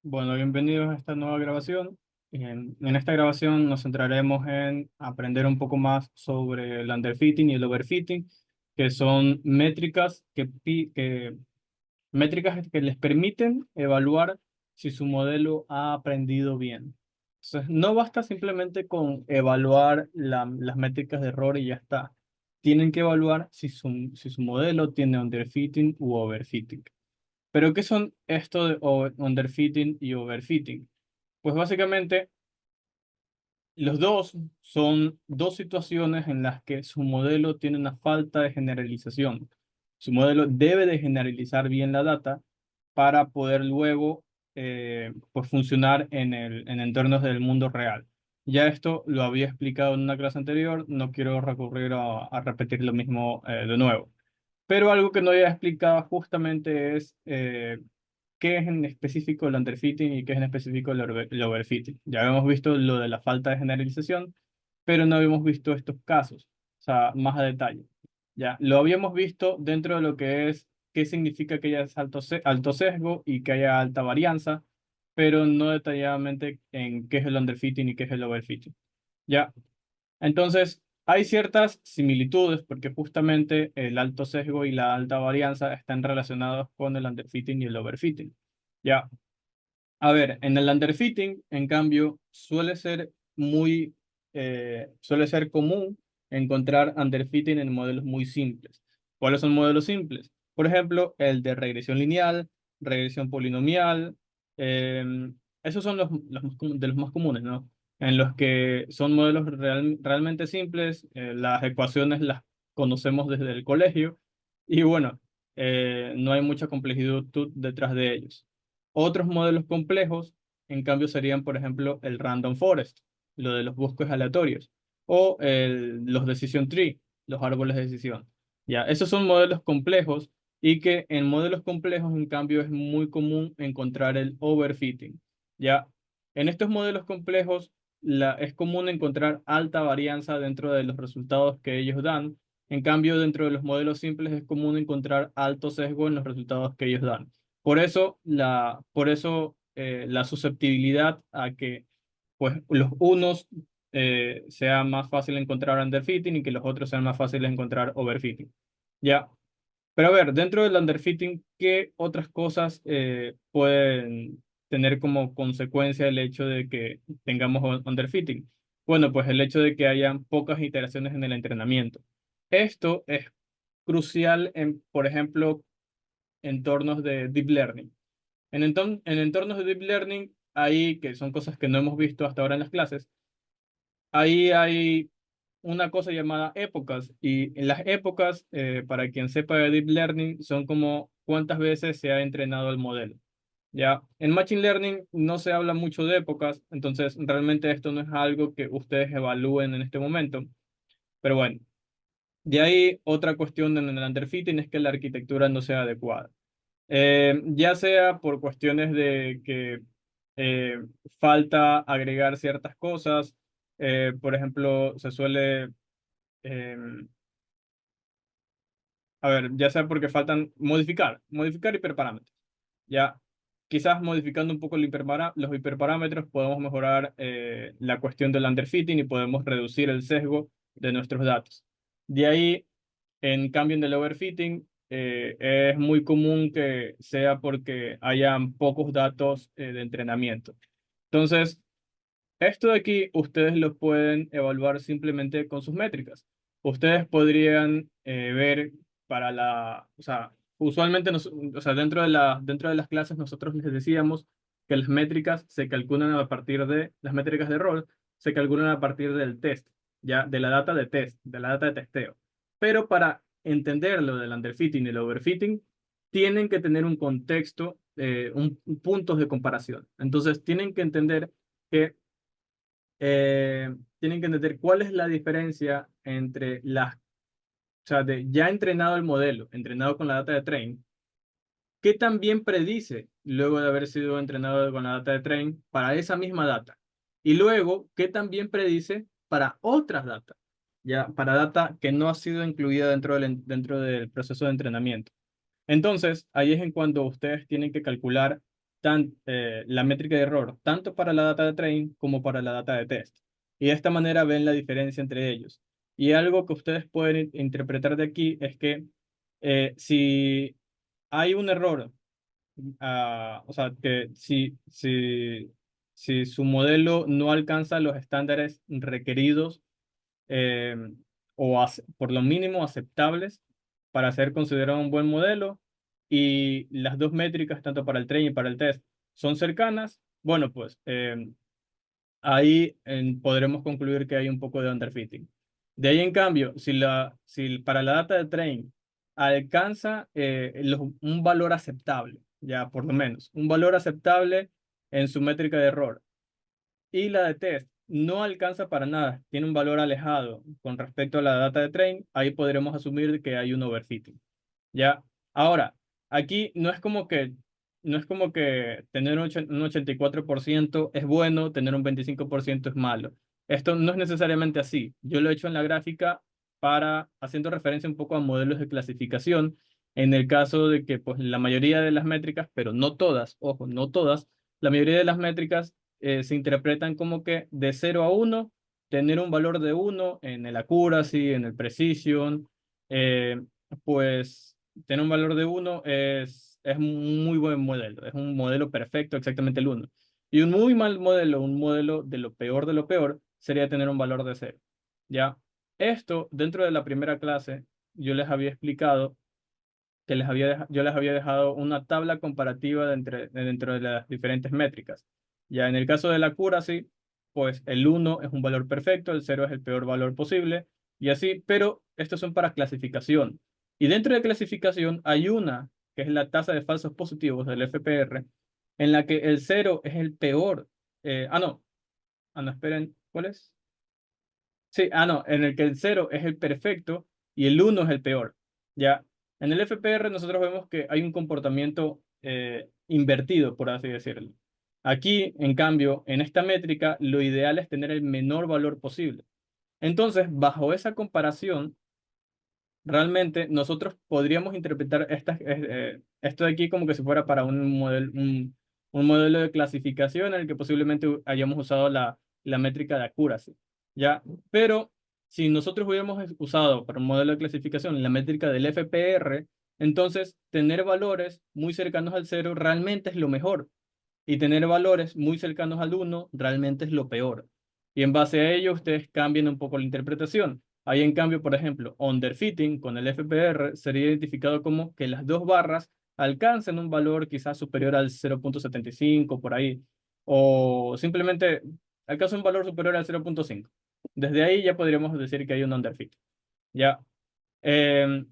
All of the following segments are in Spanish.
Bueno, bienvenidos a esta nueva grabación. En esta grabación nos centraremos en aprender un poco más sobre el underfitting y el overfitting, que son métricas que les permiten evaluar si su modelo ha aprendido bien. Entonces, no basta simplemente con evaluar las métricas de error y ya está. Tienen que evaluar si su modelo tiene underfitting u overfitting. Pero, ¿qué son esto de underfitting y overfitting? Pues básicamente los dos son dos situaciones en las que su modelo tiene una falta de generalización. Su modelo debe de generalizar bien la data para poder luego pues funcionar en entornos del mundo real. Ya esto lo había explicado en una clase anterior, no quiero recurrir a repetir lo mismo de nuevo. Pero algo que no había explicado justamente es qué es en específico el underfitting y qué es en específico el overfitting. Ya habíamos visto lo de la falta de generalización, pero no habíamos visto estos casos, o sea, más a detalle. Ya, lo habíamos visto dentro de lo que es qué significa que haya alto sesgo y que haya alta varianza, pero no detalladamente en qué es el underfitting y qué es el overfitting. Ya, entonces, hay ciertas similitudes porque justamente el alto sesgo y la alta varianza están relacionados con el underfitting y el overfitting. Ya, a ver, en el underfitting, en cambio, suele ser común encontrar underfitting en modelos muy simples. ¿Cuáles son modelos simples? Por ejemplo, el de regresión lineal, regresión polinomial. Esos son de los más comunes, ¿no? En los que son modelos realmente simples, las ecuaciones las conocemos desde el colegio y bueno, no hay mucha complejidad detrás de ellos. Otros modelos complejos, en cambio, serían, por ejemplo, el random forest, lo de los bosques aleatorios, o los decision tree, los árboles de decisión. Ya, esos son modelos complejos y que en modelos complejos, en cambio, es muy común encontrar el overfitting. Ya, en estos modelos complejos es común encontrar alta varianza dentro de los resultados que ellos dan. En cambio, dentro de los modelos simples es común encontrar alto sesgo en los resultados que ellos dan. Por eso la susceptibilidad a que pues, los unos sea más fácil encontrar underfitting y que los otros sean más fáciles encontrar overfitting. Ya, pero a ver, dentro del underfitting, ¿qué otras cosas pueden tener como consecuencia el hecho de que tengamos underfitting? Bueno, pues el hecho de que hayan pocas iteraciones en el entrenamiento. Esto es crucial en, por ejemplo, entornos de deep learning. En entornos de deep learning, ahí, que son cosas que no hemos visto hasta ahora en las clases, ahí hay una cosa llamada épocas. Y en las épocas, para quien sepa de deep learning, son como cuántas veces se ha entrenado el modelo. Ya, en Machine Learning no se habla mucho de épocas, entonces realmente esto no es algo que ustedes evalúen en este momento. Pero bueno, de ahí otra cuestión en el underfitting es que la arquitectura no sea adecuada. Ya sea por cuestiones de que eh, falta agregar ciertas cosas, por ejemplo, eh, ya sea porque faltan modificar hiperparámetros. Ya, quizás modificando un poco los hiperparámetros podemos mejorar la cuestión del underfitting y podemos reducir el sesgo de nuestros datos. De ahí, en cambio, en el overfitting, es muy común que sea porque hayan pocos datos de entrenamiento. Entonces, esto de aquí ustedes lo pueden evaluar simplemente con sus métricas. Ustedes podrían ver o sea, usualmente, o sea, dentro de las clases nosotros les decíamos que las métricas se calculan a partir de, las métricas de error se calculan a partir del test, ya, de la data de test, de la data de testeo. Pero para entender lo del underfitting y el overfitting, tienen que tener un contexto, puntos de comparación. Entonces, que tienen que entender cuál es la diferencia entre o sea, de ya entrenado el modelo, entrenado con la data de train, qué tan bien predice luego de haber sido entrenado con la data de train para esa misma data. Y luego, qué tan bien predice para otras datas, ya para data que no ha sido incluida dentro del proceso de entrenamiento. Entonces, ahí es en cuando ustedes tienen que calcular la métrica de error tanto para la data de training como para la data de test. Y de esta manera ven la diferencia entre ellos. Y algo que ustedes pueden interpretar de aquí es que si hay un error, o sea, que si su modelo no alcanza los estándares requeridos eh, por lo mínimo aceptables para ser considerado un buen modelo y las dos métricas, tanto para el training y para el test, son cercanas, bueno, pues ahí podremos concluir que hay un poco de underfitting. De ahí, en cambio, si para la data de training alcanza un valor aceptable, ya por lo menos, un valor aceptable en su métrica de error, y la de test no alcanza para nada, tiene un valor alejado con respecto a la data de train, ahí podremos asumir que hay un overfitting. ¿Ya? Ahora, aquí no es como que tener un 84% es bueno, tener un 25% es malo. Esto no es necesariamente así. Yo lo he hecho en la gráfica haciendo referencia un poco a modelos de clasificación, en el caso de que pues, la mayoría de las métricas, pero no todas, ojo, no todas, la mayoría de las métricas se interpretan como que de 0 a 1, tener un valor de 1 en el accuracy, en el precision, pues tener un valor de 1 es un muy buen modelo, es un modelo perfecto, exactamente el 1. Y un muy mal modelo, un modelo de lo peor, sería tener un valor de 0. ¿Ya? Esto, dentro de la primera clase, yo les había explicado que yo les había dejado una tabla comparativa dentro de las diferentes métricas. Ya en el caso de la accuracy, pues el 1 es un valor perfecto, el 0 es el peor valor posible, y así, pero estos son para clasificación. Y dentro de clasificación hay una, que es la tasa de falsos positivos del FPR, en la que el 0 es el peor. No, esperen, ¿cuál es? Sí, no, en el que el 0 es el perfecto y el 1 es el peor. Ya, en el FPR nosotros vemos que hay un comportamiento invertido, por así decirlo. Aquí, en cambio, en esta métrica, lo ideal es tener el menor valor posible. Entonces, bajo esa comparación, realmente nosotros podríamos interpretar esto de aquí como que si fuera para un modelo de clasificación en el que posiblemente hayamos usado la métrica de accuracy, ¿ya? Pero si nosotros hubiéramos usado para un modelo de clasificación la métrica del FPR, entonces tener valores muy cercanos al 0 realmente es lo mejor y tener valores muy cercanos al 1 realmente es lo peor. Y en base a ello ustedes cambian un poco la interpretación. Ahí en cambio, por ejemplo, underfitting con el FPR sería identificado como que las dos barras alcancen un valor quizás superior al 0,75 por ahí, o simplemente alcanza un valor superior al 0,5. Desde ahí ya podríamos decir que hay un underfitting. Ya. Em,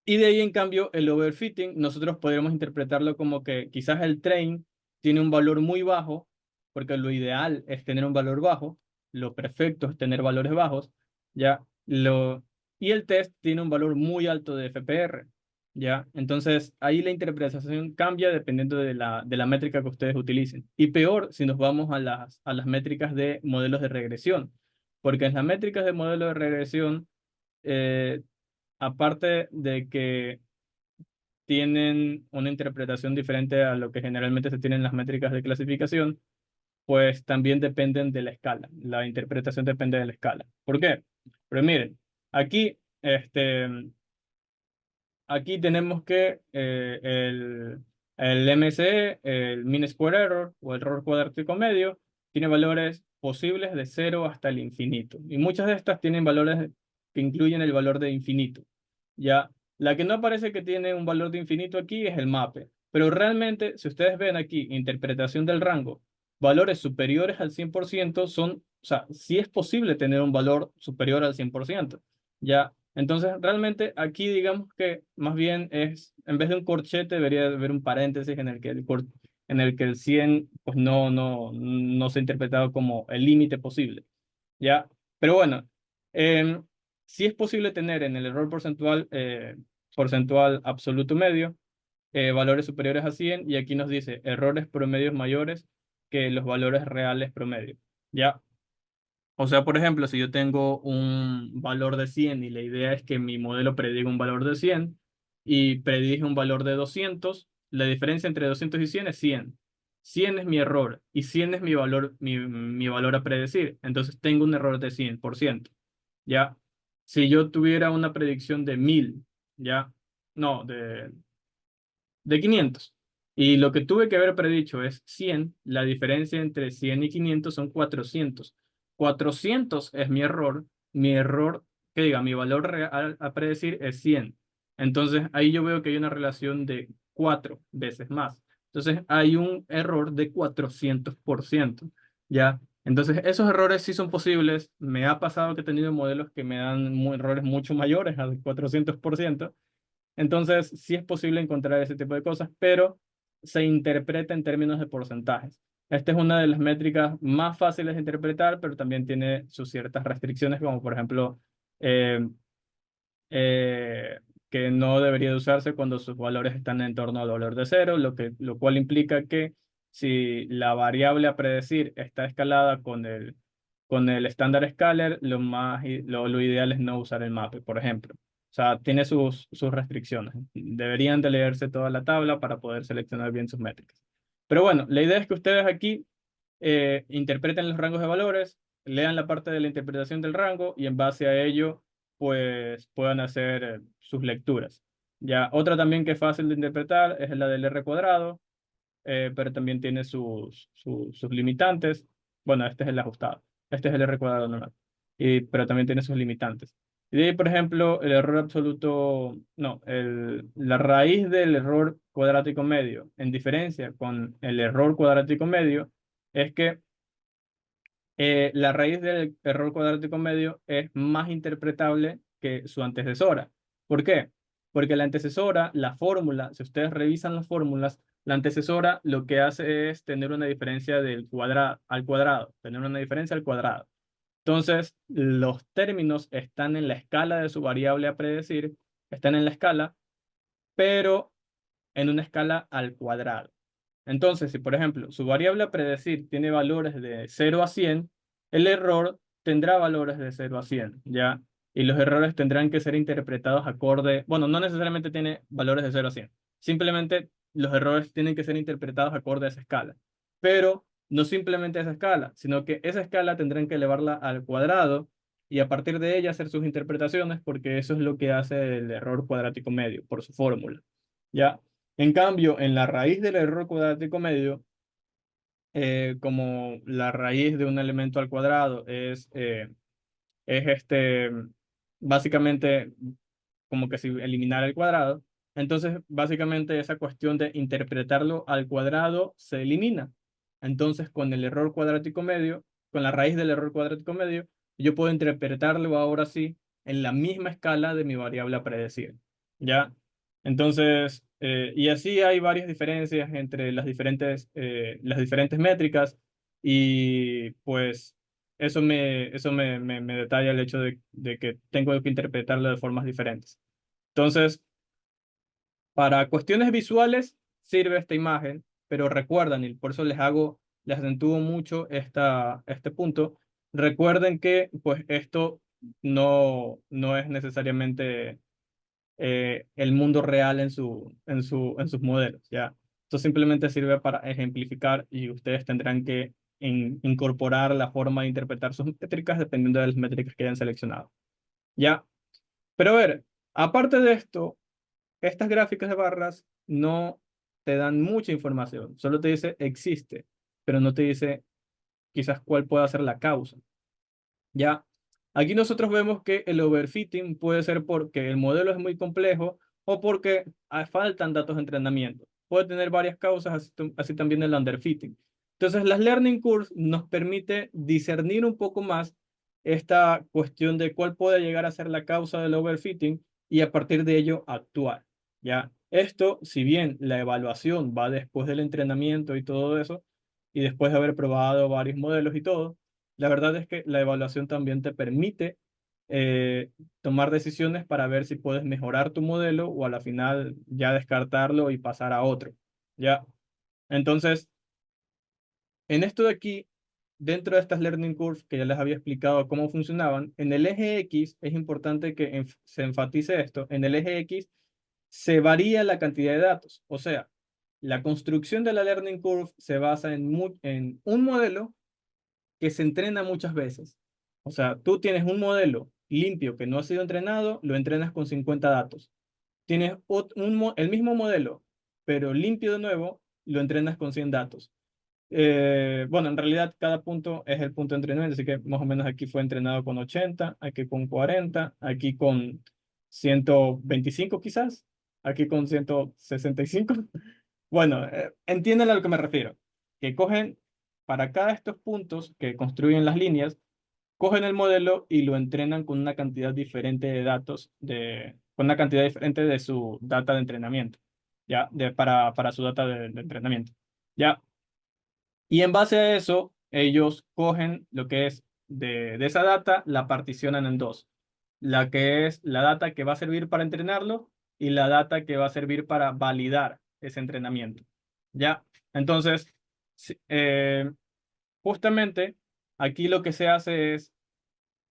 y de ahí, en cambio, el overfitting, nosotros podríamos interpretarlo como que quizás el train tiene un valor muy bajo, porque lo ideal es tener un valor bajo, lo perfecto es tener valores bajos, ¿ya? Y el test tiene un valor muy alto de FPR, ¿ya? Entonces, ahí la interpretación cambia dependiendo de la métrica que ustedes utilicen. Y peor si nos vamos a las métricas de modelos de regresión, porque en las métricas de modelos de regresión, eh, aparte de que tienen una interpretación diferente a lo que generalmente se tiene en las métricas de clasificación, pues también dependen de la escala. La interpretación depende de la escala. ¿Por qué? Pero miren, aquí, aquí tenemos que el MSE, el Mean Square Error o el error cuadrático medio, tiene valores posibles de 0 hasta el infinito. Y muchas de estas tienen valores que incluyen el valor de infinito. Ya, la que no aparece que tiene un valor de infinito aquí es el MAPE. Pero realmente, si ustedes ven aquí, interpretación del rango, valores superiores al 100% son, o sea, sí es posible tener un valor superior al 100%. Ya, entonces, realmente aquí digamos que más bien en vez de un corchete, debería haber un paréntesis en el que en el que el 100 pues no se ha interpretado como el límite posible, ¿ya? Pero bueno, sí es posible tener en el error porcentual absoluto medio valores superiores a 100 y aquí nos dice errores promedios mayores que los valores reales promedio, ¿ya? O sea, por ejemplo, si yo tengo un valor de 100 y la idea es que mi modelo prediga un valor de 100 y predije un valor de 200, La diferencia entre 200 y 100 es 100. 100 es mi error y 100 es mi valor a predecir. Entonces tengo un error de 100%. ¿Ya? Si yo tuviera una predicción de 1000, ¿ya? No, de 500. Y lo que tuve que haber predicho es 100. La diferencia entre 100 y 500 son 400. 400 es mi error. Mi error, que diga, mi valor real a predecir es 100. Entonces ahí yo veo que hay una relación de 4 veces más. Entonces hay un error de 400%. ¿Ya? Entonces esos errores sí son posibles. Me ha pasado que he tenido modelos que me dan errores mucho mayores al 400%. Entonces, sí es posible encontrar ese tipo de cosas, pero se interpreta en términos de porcentajes. Esta es una de las métricas más fáciles de interpretar, pero también tiene sus ciertas restricciones, como por ejemplo, eh, eh, que no debería de usarse cuando sus valores están en torno al valor de cero, lo cual implica que si la variable a predecir está escalada con el estándar scalar, lo ideal es no usar el mape, por ejemplo. O sea, tiene sus restricciones. Deberían de leerse toda la tabla para poder seleccionar bien sus métricas. Pero bueno, la idea es que ustedes aquí interpreten los rangos de valores, lean la parte de la interpretación del rango y en base a ello pues puedan hacer sus lecturas. Ya, otra también que es fácil de interpretar es la del R cuadrado, pero también tiene sus limitantes. Bueno, este es el ajustado, este es el R cuadrado normal, pero también tiene sus limitantes. Y de ahí, por ejemplo, el error absoluto, no, la raíz del error cuadrático medio, en diferencia con el error cuadrático medio, es que la raíz del error cuadrático medio es más interpretable que su antecesora. ¿Por qué? Porque la antecesora, la fórmula, si ustedes revisan las fórmulas, la antecesora lo que hace es tener una diferencia del cuadrado al cuadrado, tener una diferencia al cuadrado. Entonces, los términos están en la escala de su variable a predecir, están en la escala, pero en una escala al cuadrado. Entonces, si por ejemplo su variable a predecir tiene valores de 0 a 100, el error tendrá valores de 0 a 100, ¿ya? Y los errores tendrán que ser interpretados acorde, bueno, no necesariamente tiene valores de 0 a 100, simplemente los errores tienen que ser interpretados acorde a esa escala. Pero no simplemente a esa escala, sino que esa escala tendrán que elevarla al cuadrado y a partir de ella hacer sus interpretaciones, porque eso es lo que hace el error cuadrático medio por su fórmula, ¿ya? En cambio, en la raíz del error cuadrático medio, como la raíz de un elemento al cuadrado es básicamente como que si eliminar el cuadrado, entonces básicamente esa cuestión de interpretarlo al cuadrado se elimina. Entonces con el error cuadrático medio, con la raíz del error cuadrático medio, yo puedo interpretarlo ahora sí en la misma escala de mi variable a predecir. ¿Ya? Entonces, y así hay varias diferencias entre las diferentes métricas y pues eso me detalla el hecho de que tengo que interpretarlo de formas diferentes. Entonces, para cuestiones visuales sirve esta imagen, pero recuerden, y por eso les acentúo mucho este punto, recuerden que pues esto no es necesariamente el mundo real en sus modelos, ¿ya? Esto simplemente sirve para ejemplificar y ustedes tendrán que incorporar la forma de interpretar sus métricas dependiendo de las métricas que hayan seleccionado, ¿ya? Pero a ver, aparte de esto, estas gráficas de barras no te dan mucha información, solo te dice existe, pero no te dice quizás cuál pueda ser la causa. Ya, aquí nosotros vemos que el overfitting puede ser porque el modelo es muy complejo o porque faltan datos de entrenamiento. Puede tener varias causas, así también el underfitting. Entonces, las learning curves nos permite discernir un poco más esta cuestión de cuál puede llegar a ser la causa del overfitting y a partir de ello actuar. ¿Ya? Esto, si bien la evaluación va después del entrenamiento y todo eso, y después de haber probado varios modelos y todo, la verdad es que la evaluación también te permite tomar decisiones para ver si puedes mejorar tu modelo o a la final ya descartarlo y pasar a otro. ¿Ya? Entonces, en esto de aquí, dentro de estas learning curves que ya les había explicado cómo funcionaban, en el eje X es importante que se enfatice esto. En el eje X se varía la cantidad de datos. O sea, La construcción de la learning curve se basa en un modelo que se entrena muchas veces. O sea, tú tienes un modelo limpio que no ha sido entrenado, lo entrenas con 50 datos. Tienes el mismo modelo, pero limpio de nuevo, lo entrenas con 100 datos. Bueno, en realidad cada punto es el punto de entrenamiento, así que más o menos aquí fue entrenado con 80, aquí con 40, aquí con 125 quizás, aquí con 165. Bueno, entienden a lo que me refiero, que cogen para cada de estos puntos que construyen las líneas, cogen el modelo y lo entrenan con una cantidad diferente de datos, con una cantidad diferente de su data de entrenamiento, ¿ya? Para su data de entrenamiento, ¿ya? Y en base a eso, ellos cogen lo que es de esa data, la particionan en dos. La que es la data que va a servir para entrenarlo y la data que va a servir para validar ese entrenamiento. ¿Ya? Entonces, justamente aquí lo que se hace es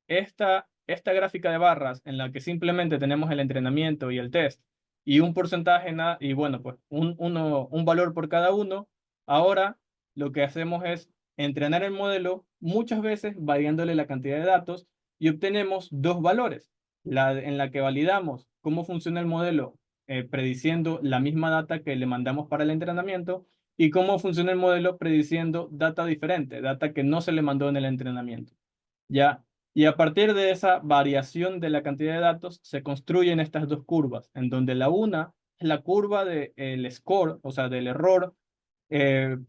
esta gráfica de barras en la que simplemente tenemos el entrenamiento y el test y un porcentaje, y bueno, pues un valor por cada uno, ahora lo que hacemos es entrenar el modelo muchas veces variándole la cantidad de datos y obtenemos dos valores. En la que validamos cómo funciona el modelo prediciendo la misma data que le mandamos para el entrenamiento y cómo funciona el modelo prediciendo data diferente, data que no se le mandó en el entrenamiento. ¿Ya? Y a partir de esa variación de la cantidad de datos, se construyen estas dos curvas, en donde la una es la curva del score, o sea, del error,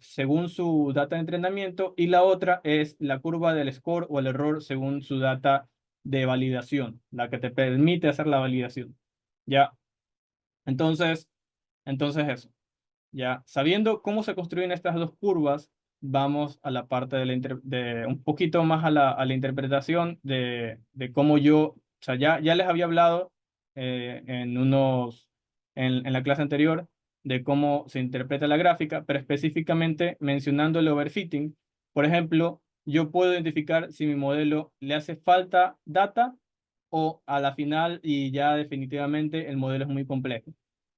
según su data de entrenamiento, y la otra es la curva del score o el error según su data de validación, la que te permite hacer la validación. ¿Ya? Entonces, entonces eso. Ya, sabiendo cómo se construyen estas dos curvas, vamos a la parte de un poquito más a la interpretación de cómo o sea, ya les había hablado en la clase anterior de cómo se interpreta la gráfica, pero específicamente mencionando el overfitting. Por ejemplo, yo puedo identificar si mi modelo le hace falta data o a la final y ya definitivamente el modelo es muy complejo.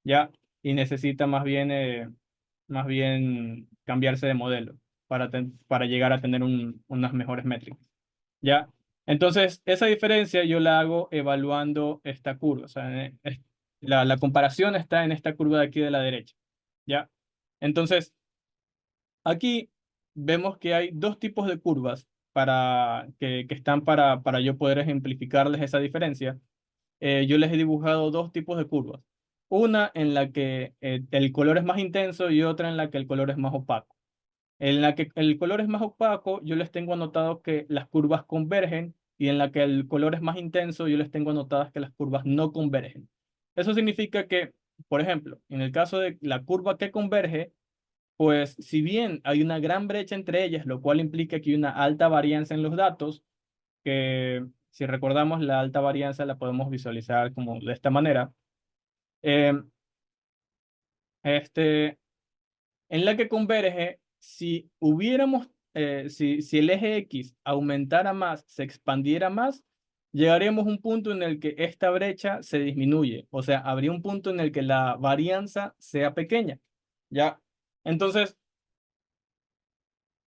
¿Ya? Y necesita más bien cambiarse de modelo para llegar a tener unas mejores métricas. ¿Ya? Entonces, esa diferencia yo la hago evaluando esta curva. O sea, la comparación está en esta curva de aquí de la derecha. ¿Ya? Entonces, aquí vemos que hay dos tipos de curvas que están para yo poder ejemplificarles esa diferencia. Yo les he dibujado dos tipos de curvas. Una en la que el color es más intenso y otra en la que el color es más opaco. En la que el color es más opaco, yo les tengo anotado que las curvas convergen y en la que el color es más intenso, yo les tengo anotadas que las curvas no convergen. Eso significa que, por ejemplo, en el caso de la curva que converge, pues si bien hay una gran brecha entre ellas, lo cual implica que hay una alta varianza en los datos, que si recordamos la alta varianza la podemos visualizar como de esta manera. Eh, este, en la que converge, si hubiéramos, si el eje X aumentara más, se expandiera más, llegaríamos a un punto en el que esta brecha se disminuye. O sea, habría un punto en el que la varianza sea pequeña. ¿Ya? Entonces,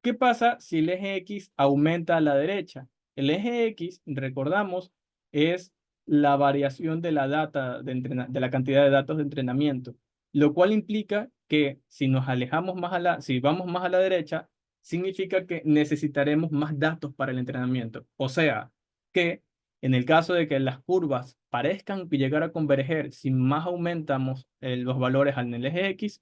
¿qué pasa si el eje X aumenta a la derecha? El eje X, recordamos, es la variación de la data de la cantidad de datos de entrenamiento, lo cual implica que si nos alejamos si vamos más a la derecha, significa que necesitaremos más datos para el entrenamiento. O sea, que en el caso de que las curvas parezcan llegar a converger, si más aumentamos los valores en el eje X,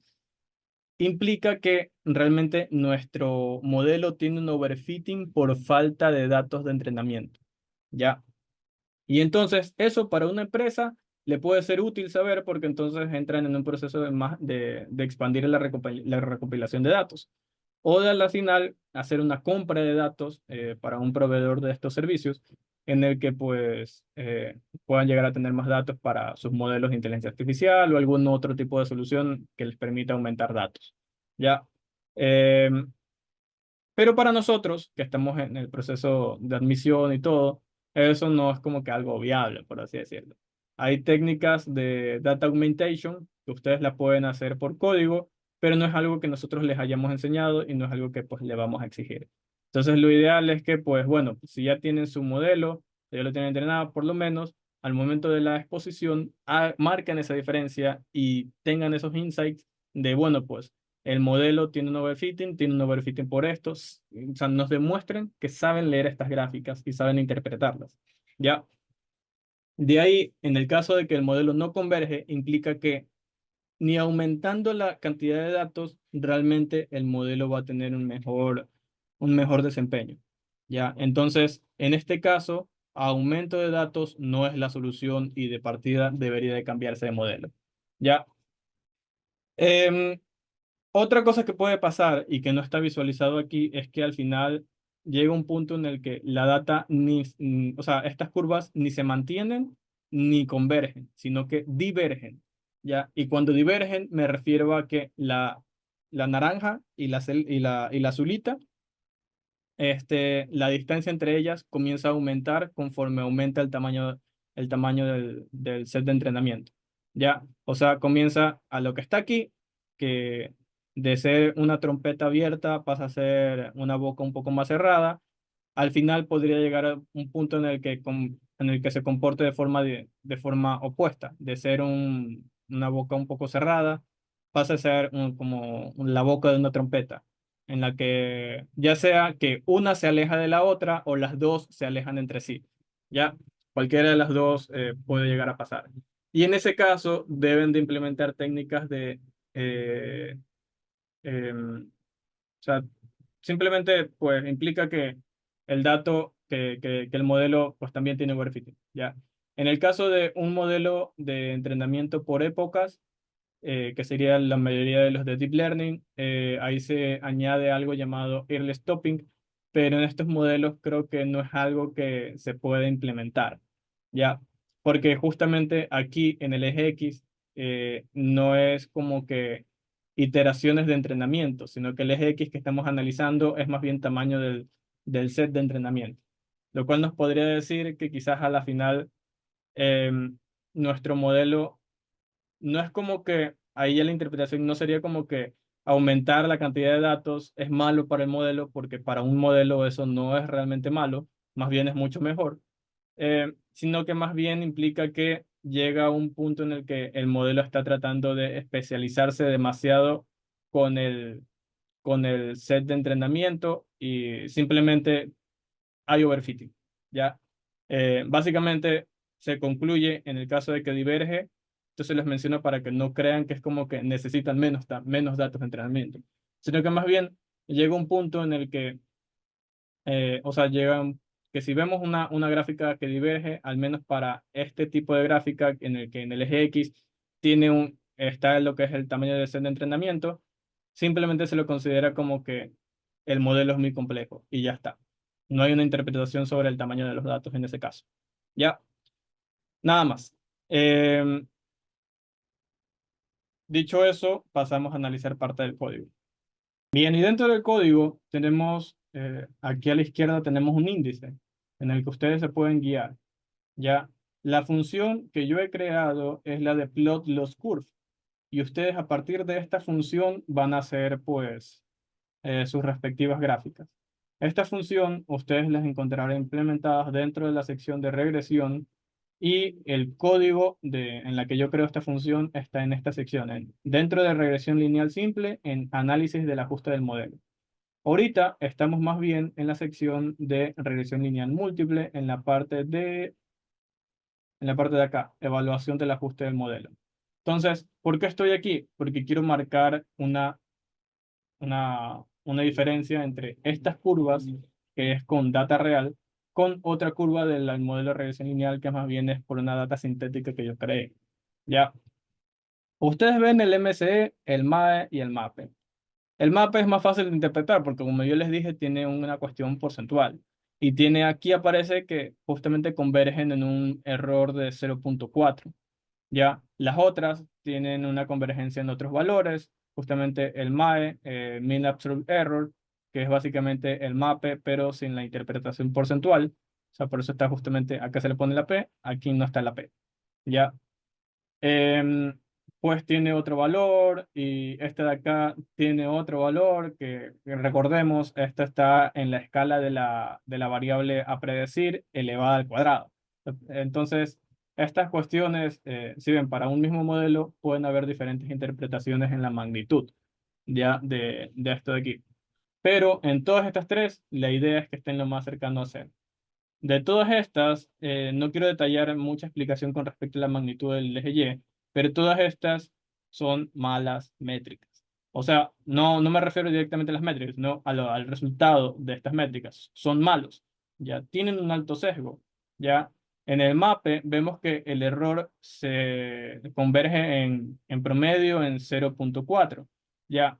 implica que realmente nuestro modelo tiene un overfitting por falta de datos de entrenamiento, ¿ya? Y entonces eso para una empresa le puede ser útil saber porque entonces entran en un proceso de expandir la recopilación de datos o de a la final hacer una compra de datos para un proveedor de estos servicios en el que pues puedan llegar a tener más datos para sus modelos de inteligencia artificial o algún otro tipo de solución que les permita aumentar datos. ¿Ya? Em, pero para nosotros, que estamos en el proceso de admisión y todo, eso no es como que algo viable, por así decirlo. Hay técnicas de data augmentation que ustedes la pueden hacer por código, pero no es algo que nosotros les hayamos enseñado y no es algo que pues le vamos a exigir. Entonces lo ideal es que pues bueno, si ya tienen su modelo, ya lo tienen entrenado, por lo menos al momento de la exposición, marquen esa diferencia y tengan esos insights de bueno pues el modelo tiene un overfitting, tiene un overfitting por estos, o sea, nos demuestren que saben leer estas gráficas y saben interpretarlas. Ya, de ahí, en el caso de que el modelo no converge, implica que ni aumentando la cantidad de datos, realmente el modelo va a tener un mejor desempeño. ¿Ya? Entonces, en este caso, aumento de datos no es la solución y de partida debería de cambiarse de modelo. ¿Ya? Em, Otra cosa que puede pasar y que no está visualizado aquí es que al final llega un punto en el que la data o sea, estas curvas ni se mantienen ni convergen, sino que divergen, ¿ya? Y cuando divergen me refiero a que la naranja y la azulita, la distancia entre ellas comienza a aumentar conforme aumenta el tamaño del set de entrenamiento. ¿Ya? O sea, comienza a lo que está aquí, que de ser una trompeta abierta pasa a ser una boca un poco más cerrada. Al final podría llegar a un punto en el que, en el que se comporte de forma opuesta, de ser una boca un poco cerrada, pasa a ser como la boca de una trompeta en la que ya sea que una se aleja de la otra o las dos se alejan entre sí. Ya, cualquiera de las dos puede llegar a pasar. Y en ese caso deben de implementar técnicas eh, o sea, simplemente pues implica que el dato, que el modelo pues también tiene overfitting. Ya. En el caso de un modelo de entrenamiento por épocas, que sería la mayoría de los de Deep Learning. Ahí se añade algo llamado Early Stopping, pero en estos modelos creo que no es algo que se puede implementar, ¿ya? Porque justamente aquí en el eje X no es como que iteraciones de entrenamiento, sino que el eje X que estamos analizando es más bien tamaño del set de entrenamiento, lo cual nos podría decir que quizás a la final nuestro modelo no es como que ahí ya la interpretación no sería como que aumentar la cantidad de datos es malo para el modelo, porque para un modelo eso no es realmente malo, más bien es mucho mejor, sino que más bien implica que llega a un punto en el que el modelo está tratando de especializarse demasiado con con el set de entrenamiento y simplemente hay overfitting. ¿Ya? Básicamente se concluye en el caso de que diverge, entonces les menciono para que no crean que es como que necesitan menos datos de entrenamiento, sino que más bien llega un punto en el que, o sea, llegan, que si vemos una gráfica que diverge, al menos para este tipo de gráfica en el que en el eje X está lo que es el tamaño del set de entrenamiento, simplemente se lo considera como que el modelo es muy complejo y ya está. No hay una interpretación sobre el tamaño de los datos en ese caso. Ya, nada más. Dicho eso, pasamos a analizar parte del código. Bien, y dentro del código tenemos, aquí a la izquierda tenemos un índice en el que ustedes se pueden guiar. Ya, la función que yo he creado es la de plot loss curve. Y ustedes a partir de esta función van a hacer pues sus respectivas gráficas. Esta función ustedes las encontrarán implementadas dentro de la sección de regresión y el código en la que yo creo esta función está en esta sección, dentro de regresión lineal simple, en análisis del ajuste del modelo. Ahorita estamos más bien en la sección de regresión lineal múltiple, en la parte de acá, evaluación del ajuste del modelo. Entonces, ¿por qué estoy aquí? Porque quiero marcar una diferencia entre estas curvas, que es con data real, con otra curva del modelo de regresión lineal, que más bien es por una data sintética que yo creé. Ya, ustedes ven el MCE, el MAE y el MAPE. El MAPE es más fácil de interpretar porque, como yo les dije, tiene una cuestión porcentual. Y aquí aparece que justamente convergen en un error de 0,4. Ya, las otras tienen una convergencia en otros valores, justamente el MAE, Mean Absolute Error, que es básicamente el MAPE, pero sin la interpretación porcentual. O sea, por eso está justamente acá se le pone la P, aquí no está la P. Ya. pues tiene otro valor y este de acá tiene otro valor que recordemos, esto está en la escala de la variable a predecir elevada al cuadrado. Entonces, estas cuestiones, si bien para un mismo modelo pueden haber diferentes interpretaciones en la magnitud ya de esto de aquí. Pero en todas estas tres, la idea es que estén lo más cercano a cero. De todas estas, no quiero detallar mucha explicación con respecto a la magnitud del eje Y, pero todas estas son malas métricas. O sea, no me refiero directamente a las métricas, no al resultado de estas métricas. Son malos, ya tienen un alto sesgo. Ya en el MAPE vemos que el error se converge en promedio en 0,4. Ya,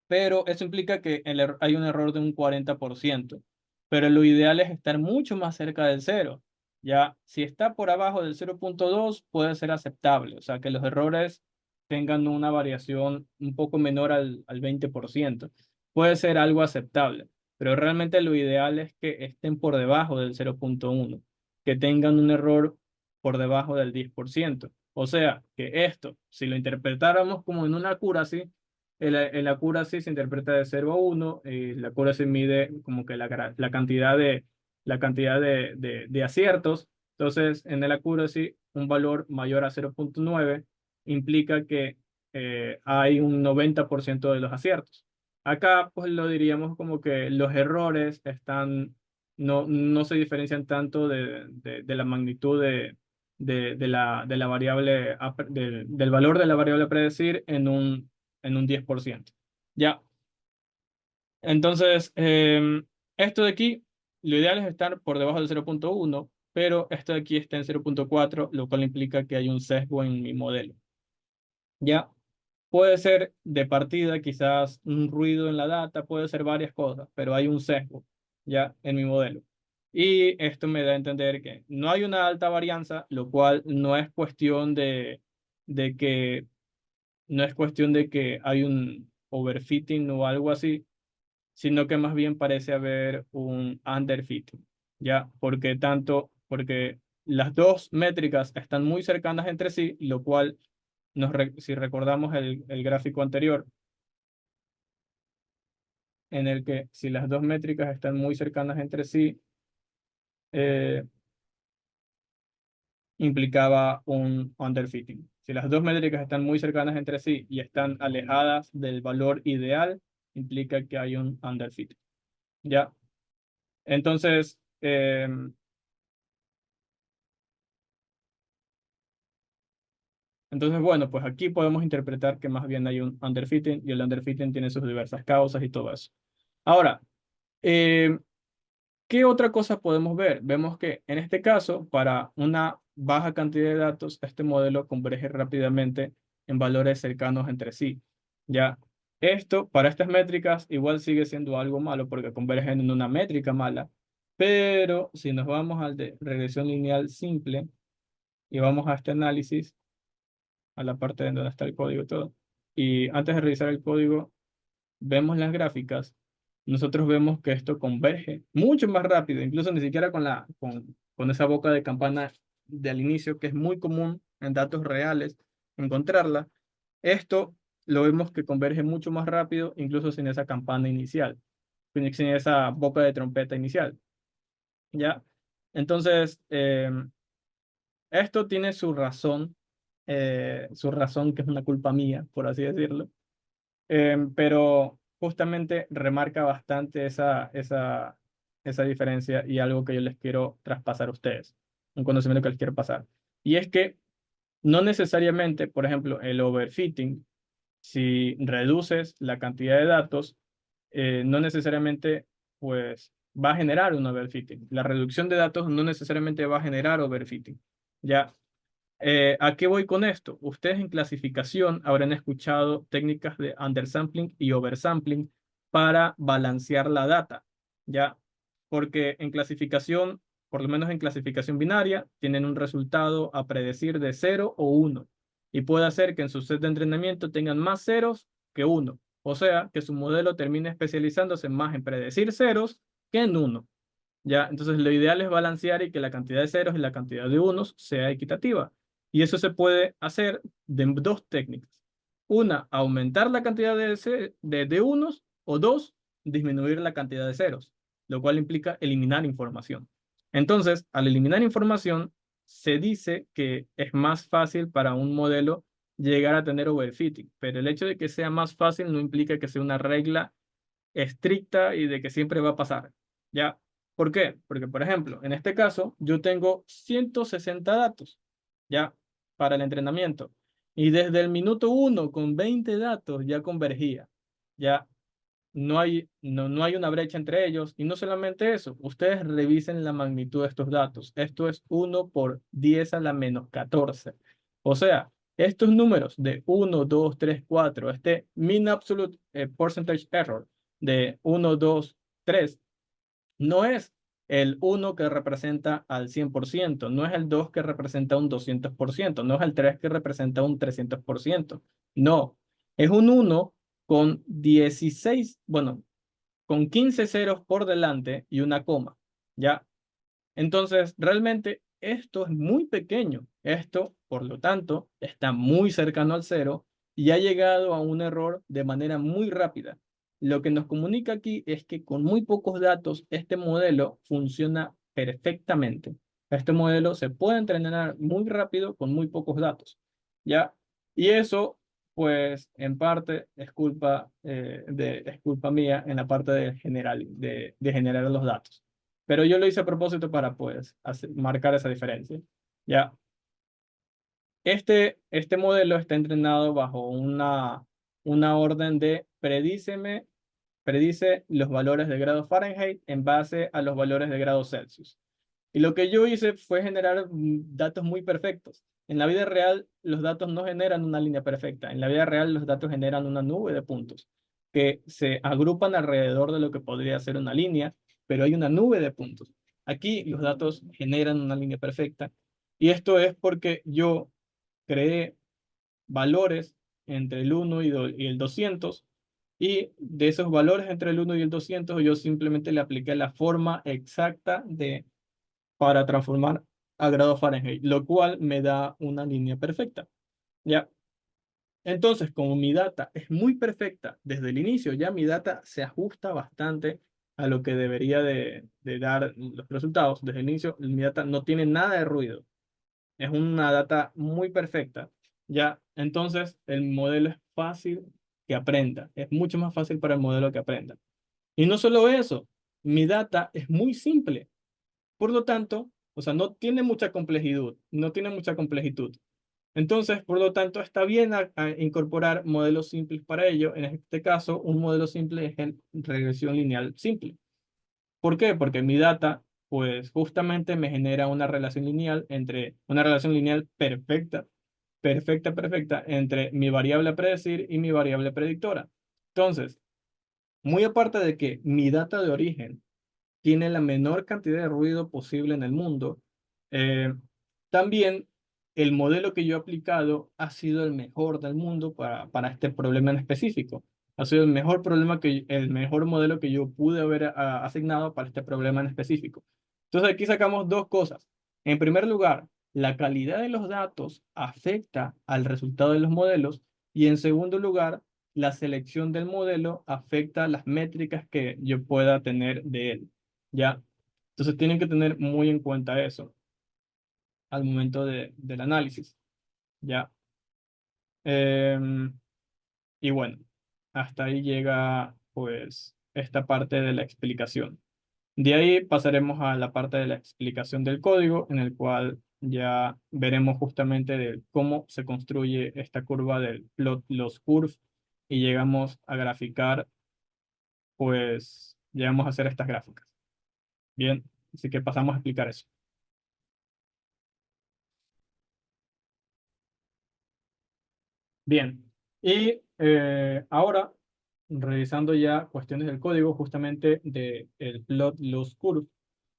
pero eso implica que hay un error de un 40%, pero lo ideal es estar mucho más cerca del cero. Ya, si está por abajo del 0,2 puede ser aceptable, o sea, que los errores tengan una variación un poco menor al 20%. Puede ser algo aceptable, pero realmente lo ideal es que estén por debajo del 0,1, que tengan un error por debajo del 10%. O sea, que esto, si lo interpretáramos como en una accuracy, el accuracy se interpreta de 0 a 1 y la accuracy mide como que la cantidad de aciertos. Entonces, en el accuracy, un valor mayor a 0,9 implica que hay un 90% de los aciertos. Acá, pues lo diríamos como que los errores no se diferencian tanto de la magnitud de la variable, del valor de la variable a predecir en un 10%. Ya, entonces, esto de aquí, lo ideal es estar por debajo del 0,1, pero esto de aquí está en 0,4, lo cual implica que hay un sesgo en mi modelo. Ya, puede ser de partida, quizás un ruido en la data, puede ser varias cosas, pero hay un sesgo ya en mi modelo. Y esto me da a entender que no hay una alta varianza, lo cual no es cuestión de que no es cuestión de que hay un overfitting o algo así, sino que más bien parece haber un underfitting, ¿ya? Porque las dos métricas están muy cercanas entre sí, lo cual, si recordamos el gráfico anterior, en el que si las dos métricas están muy cercanas entre sí, eh, implicaba un underfitting. Si las dos métricas están muy cercanas entre sí y están alejadas del valor ideal, implica que hay un underfitting. ¿Ya? Entonces, bueno, pues aquí podemos interpretar que más bien hay un underfitting y el underfitting tiene sus diversas causas y todo eso. Ahora, eh, ¿qué otra cosa podemos ver? Vemos que en este caso, para una baja cantidad de datos, este modelo converge rápidamente en valores cercanos entre sí. Ya, esto para estas métricas igual sigue siendo algo malo porque convergen en una métrica mala, pero si nos vamos al de regresión lineal simple y vamos a este análisis, a la parte de donde está el código y todo, y antes de revisar el código, vemos las gráficas, nosotros vemos que esto converge mucho más rápido, incluso ni siquiera con esa boca de campana del inicio, que es muy común en datos reales encontrarla. Esto lo vemos que converge mucho más rápido, incluso sin esa campana inicial, sin esa boca de trompeta inicial. ¿Ya? Entonces, esto tiene su razón que es una culpa mía, por así decirlo, pero justamente remarca bastante esa diferencia y algo que yo les quiero traspasar a ustedes, un conocimiento que les quiero pasar. Y es que no necesariamente, por ejemplo, el overfitting, si reduces la cantidad de datos, no necesariamente pues va a generar un overfitting. La reducción de datos no necesariamente va a generar overfitting. Ya, ¿a qué voy con esto? Ustedes en clasificación habrán escuchado técnicas de undersampling y oversampling para balancear la data, ¿ya? Porque en clasificación, por lo menos en clasificación binaria, tienen un resultado a predecir de 0 o 1 y puede hacer que en su set de entrenamiento tengan más ceros que 1. O sea, que su modelo termine especializándose más en predecir ceros que en 1. ¿Ya? Entonces, lo ideal es balancear y que la cantidad de ceros y la cantidad de unos sea equitativa. Y eso se puede hacer de dos técnicas. Una, aumentar la cantidad de unos, o dos, disminuir la cantidad de ceros, lo cual implica eliminar información. Entonces, al eliminar información, se dice que es más fácil para un modelo llegar a tener overfitting, pero el hecho de que sea más fácil no implica que sea una regla estricta y de que siempre va a pasar. ¿Ya? ¿Por qué? Porque, por ejemplo, en este caso, yo tengo 160 datos, ¿ya? Para el entrenamiento. Y desde el minuto uno, con 20 datos, ya convergía. Ya no hay una brecha entre ellos. Y no solamente eso, ustedes revisen la magnitud de estos datos. Esto es 1 por 10 a la menos 14. O sea, estos números de 1, 2, 3, 4, este mean absolute percentage error de 1, 2, 3, no es el uno que representa al 100%, no es el 2 que representa un 200%, no es el 3 que representa un 300%. No, es un uno con 16, bueno, con 15 ceros por delante y una coma, ¿ya? Entonces, realmente esto es muy pequeño. Esto, por lo tanto, está muy cercano al cero y ha llegado a un error de manera muy rápida. Lo que nos comunica aquí es que con muy pocos datos, este modelo funciona perfectamente. Este modelo se puede entrenar muy rápido con muy pocos datos, ¿ya? Y eso, pues, en parte es culpa mía en la parte de generar los datos. Pero yo lo hice a propósito para, pues, marcar esa diferencia. Ya, este modelo está entrenado bajo una orden de predice los valores de grado Fahrenheit en base a los valores de grado Celsius. Y lo que yo hice fue generar datos muy perfectos. En la vida real, los datos no generan una línea perfecta. En la vida real, los datos generan una nube de puntos que se agrupan alrededor de lo que podría ser una línea, pero hay una nube de puntos. Aquí los datos generan una línea perfecta. Y esto es porque yo creé valores entre el 1 y el 200, y de esos valores entre el 1 y el 200 yo simplemente le apliqué la forma exacta para transformar a grado Fahrenheit, lo cual me da una línea perfecta. ¿Ya? Entonces, como mi data es muy perfecta desde el inicio, ya mi data se ajusta bastante a lo que debería de dar los resultados. Desde el inicio, mi data no tiene nada de ruido. Es una data muy perfecta. Ya, entonces el modelo es fácil que aprenda. Es mucho más fácil para el modelo que aprenda. Y no solo eso, mi data es muy simple. Por lo tanto, o sea, no tiene mucha complejidad, no tiene mucha complejidad. Entonces, por lo tanto, está bien a incorporar modelos simples para ello. En este caso, un modelo simple es en regresión lineal simple. ¿Por qué? Porque mi data, pues justamente me genera una relación lineal perfecta, perfecta, entre mi variable a predecir y mi variable predictora. Entonces, muy aparte de que mi data de origen tiene la menor cantidad de ruido posible en el mundo. Eh, También el modelo que yo he aplicado ha sido el mejor del mundo para este problema en específico. Ha sido el mejor modelo que yo pude haber asignado para este problema en específico. Entonces aquí sacamos dos cosas. En primer lugar, la calidad de los datos afecta al resultado de los modelos, y en segundo lugar, la selección del modelo afecta las métricas que yo pueda tener de él. ¿Ya? Entonces tienen que tener muy en cuenta eso al momento del análisis, ¿ya? Em, y bueno, hasta ahí llega pues esta parte de la explicación. De ahí pasaremos a la parte de la explicación del código, en el cual ya veremos justamente de cómo se construye esta curva del plot los curves, y llegamos a graficar, pues llegamos a hacer estas gráficas. Bien, así que pasamos a explicar eso. Bien, y ahora, revisando ya cuestiones del código, justamente de el plot loss curve,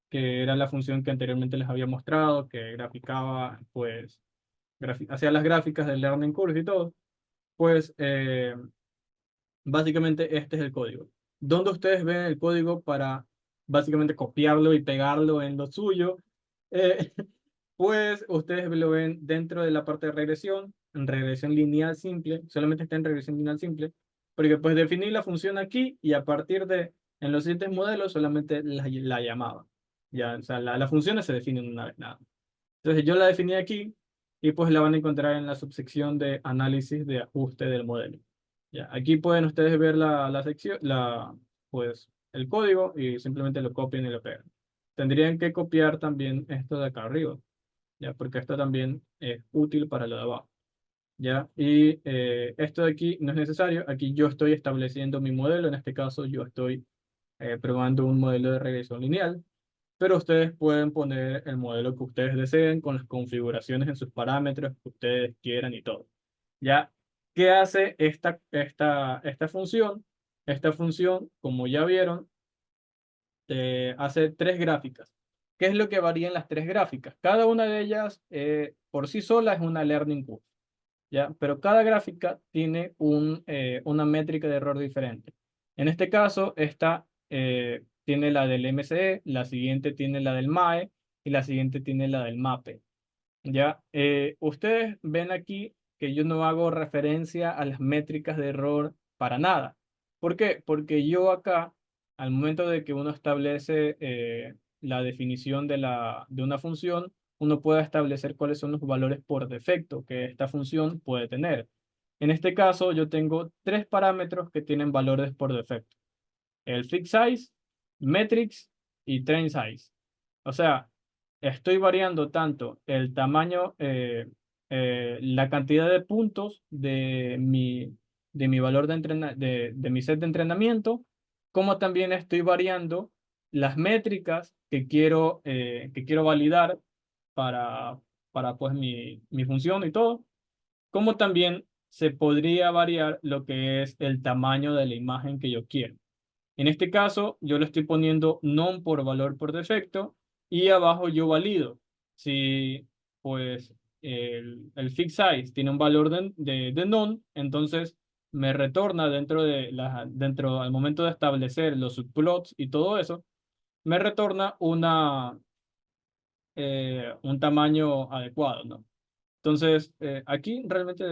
que era la función que anteriormente les había mostrado, que graficaba, pues, hacía las gráficas del learning curve y todo, pues, básicamente este es el código. ¿Dónde ustedes ven el código para básicamente copiarlo y pegarlo en lo suyo? Eh, Pues ustedes lo ven dentro de la parte de regresión, en regresión lineal simple, solamente está en regresión lineal simple, porque pues definí la función aquí y a partir de, en los siguientes modelos solamente la llamaba. Ya, o sea, las funciones se definen una vez nada más. Entonces yo la definí aquí y pues la van a encontrar en la subsección de análisis de ajuste del modelo. Ya, aquí pueden ustedes ver la sección, pues el código y simplemente lo copian y lo pegan. Tendrían que copiar también esto de acá arriba, ya, porque esto también es útil para lo de abajo. ¿Ya? Y esto de aquí no es necesario. Aquí yo estoy estableciendo mi modelo. En este caso, yo estoy probando un modelo de regresión lineal, pero ustedes pueden poner el modelo que ustedes deseen con las configuraciones en sus parámetros que ustedes quieran y todo. ¿Ya? ¿Qué hace esta función? Esta función, como ya vieron, hace tres gráficas. ¿Qué es lo que varía en las tres gráficas? Cada una de ellas por sí sola es una learning curve. ¿Ya? Pero cada gráfica tiene una métrica de error diferente. En este caso, esta tiene la del MCE, la siguiente tiene la del MAE y la siguiente tiene la del MAPE. ¿Ya? Ustedes ven aquí que yo no hago referencia a las métricas de error para nada. ¿Por qué? Porque yo acá, al momento de que uno establece la definición de una función, uno puede establecer cuáles son los valores por defecto que esta función puede tener. En este caso, yo tengo tres parámetros que tienen valores por defecto: el fixed size, metrics y train size. O sea, estoy variando tanto el tamaño, la cantidad de puntos de mi valor de mi set de entrenamiento, como también estoy variando las métricas que quiero validar para, para pues mi función y todo, como también se podría variar lo que es el tamaño de la imagen que yo quiero. En este caso, yo le estoy poniendo non por valor por defecto y abajo yo valido. Si pues el fixed size tiene un valor de non, entonces me retorna dentro al momento de establecer los subplots y todo eso, me retorna un tamaño adecuado, ¿no? Entonces, aquí realmente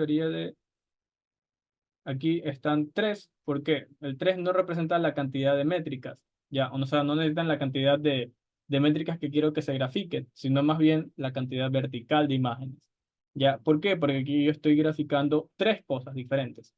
aquí están tres, porque el 3 no representa la cantidad de métricas, ya, o sea, no necesitan la cantidad de métricas que quiero que se grafiquen, sino más bien la cantidad vertical de imágenes. ¿Ya? ¿Por qué? Porque aquí yo estoy graficando tres cosas diferentes.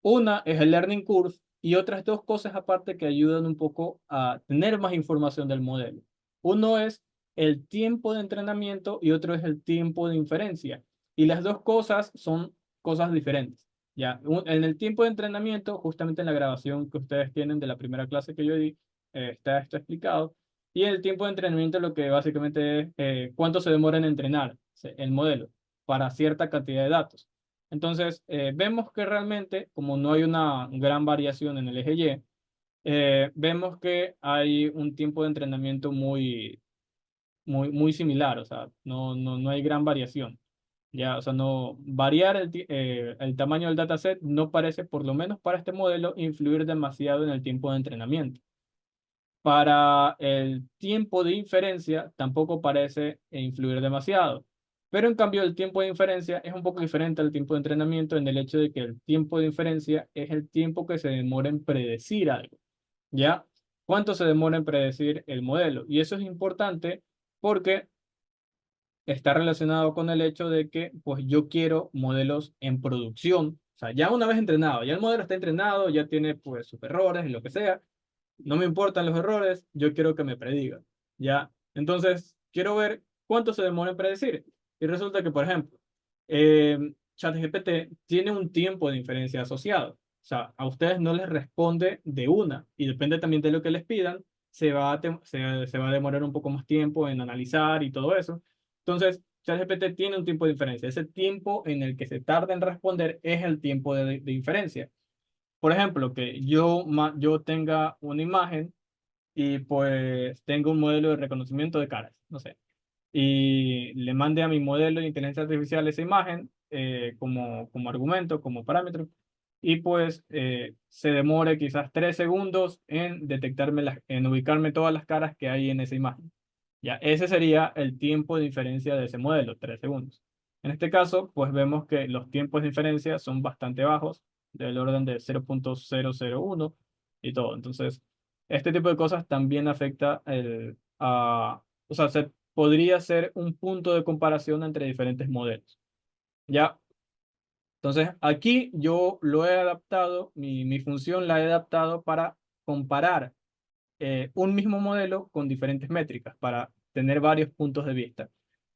Una es el learning curve y otras dos cosas aparte que ayudan un poco a tener más información del modelo. Uno es el tiempo de entrenamiento y otro es el tiempo de inferencia. Y las dos cosas son cosas diferentes. Ya, en el tiempo de entrenamiento, justamente en la grabación que ustedes tienen de la primera clase que yo di, está esto explicado. Y el tiempo de entrenamiento lo que básicamente es cuánto se demora en entrenar el modelo para cierta cantidad de datos. Entonces, vemos que realmente, como no hay una gran variación en el eje Y, vemos que hay un tiempo de entrenamiento muy similar, o sea, no hay gran variación. Ya, o sea, no variar el tamaño del dataset no parece, por lo menos para este modelo, influir demasiado en el tiempo de entrenamiento. Para el tiempo de inferencia tampoco parece influir demasiado. Pero en cambio el tiempo de inferencia es un poco diferente al tiempo de entrenamiento en el hecho de que el tiempo de inferencia es el tiempo que se demora en predecir algo. ¿Ya? ¿Cuánto se demora en predecir el modelo? Y eso es importante porque está relacionado con el hecho de que pues yo quiero modelos en producción. O sea, ya una vez entrenado, ya el modelo está entrenado, ya tiene pues sus errores y lo que sea, no me importan los errores, yo quiero que me prediga, ¿ya? Entonces, quiero ver cuánto se demora en predecir. Y resulta que, por ejemplo, ChatGPT tiene un tiempo de inferencia asociado. O sea, a ustedes no les responde de una, y depende también de lo que les pidan, se va a demorar un poco más tiempo en analizar y todo eso. Entonces, ChatGPT tiene un tiempo de inferencia. Ese tiempo en el que se tarda en responder es el tiempo de inferencia. Por ejemplo, que yo tenga una imagen y pues tengo un modelo de reconocimiento de caras, no sé, y le mande a mi modelo de inteligencia artificial esa imagen como argumento, como parámetro, y pues se demore quizás 3 segundos en detectarme, en ubicarme todas las caras que hay en esa imagen. Ya, ese sería el tiempo de inferencia de ese modelo, 3 segundos. En este caso, pues vemos que los tiempos de inferencia son bastante bajos, del orden de 0.001 y todo. Entonces, este tipo de cosas también afecta o sea, podría ser un punto de comparación entre diferentes modelos. Ya, entonces aquí yo lo he adaptado, mi función la he adaptado para comparar un mismo modelo con diferentes métricas para tener varios puntos de vista.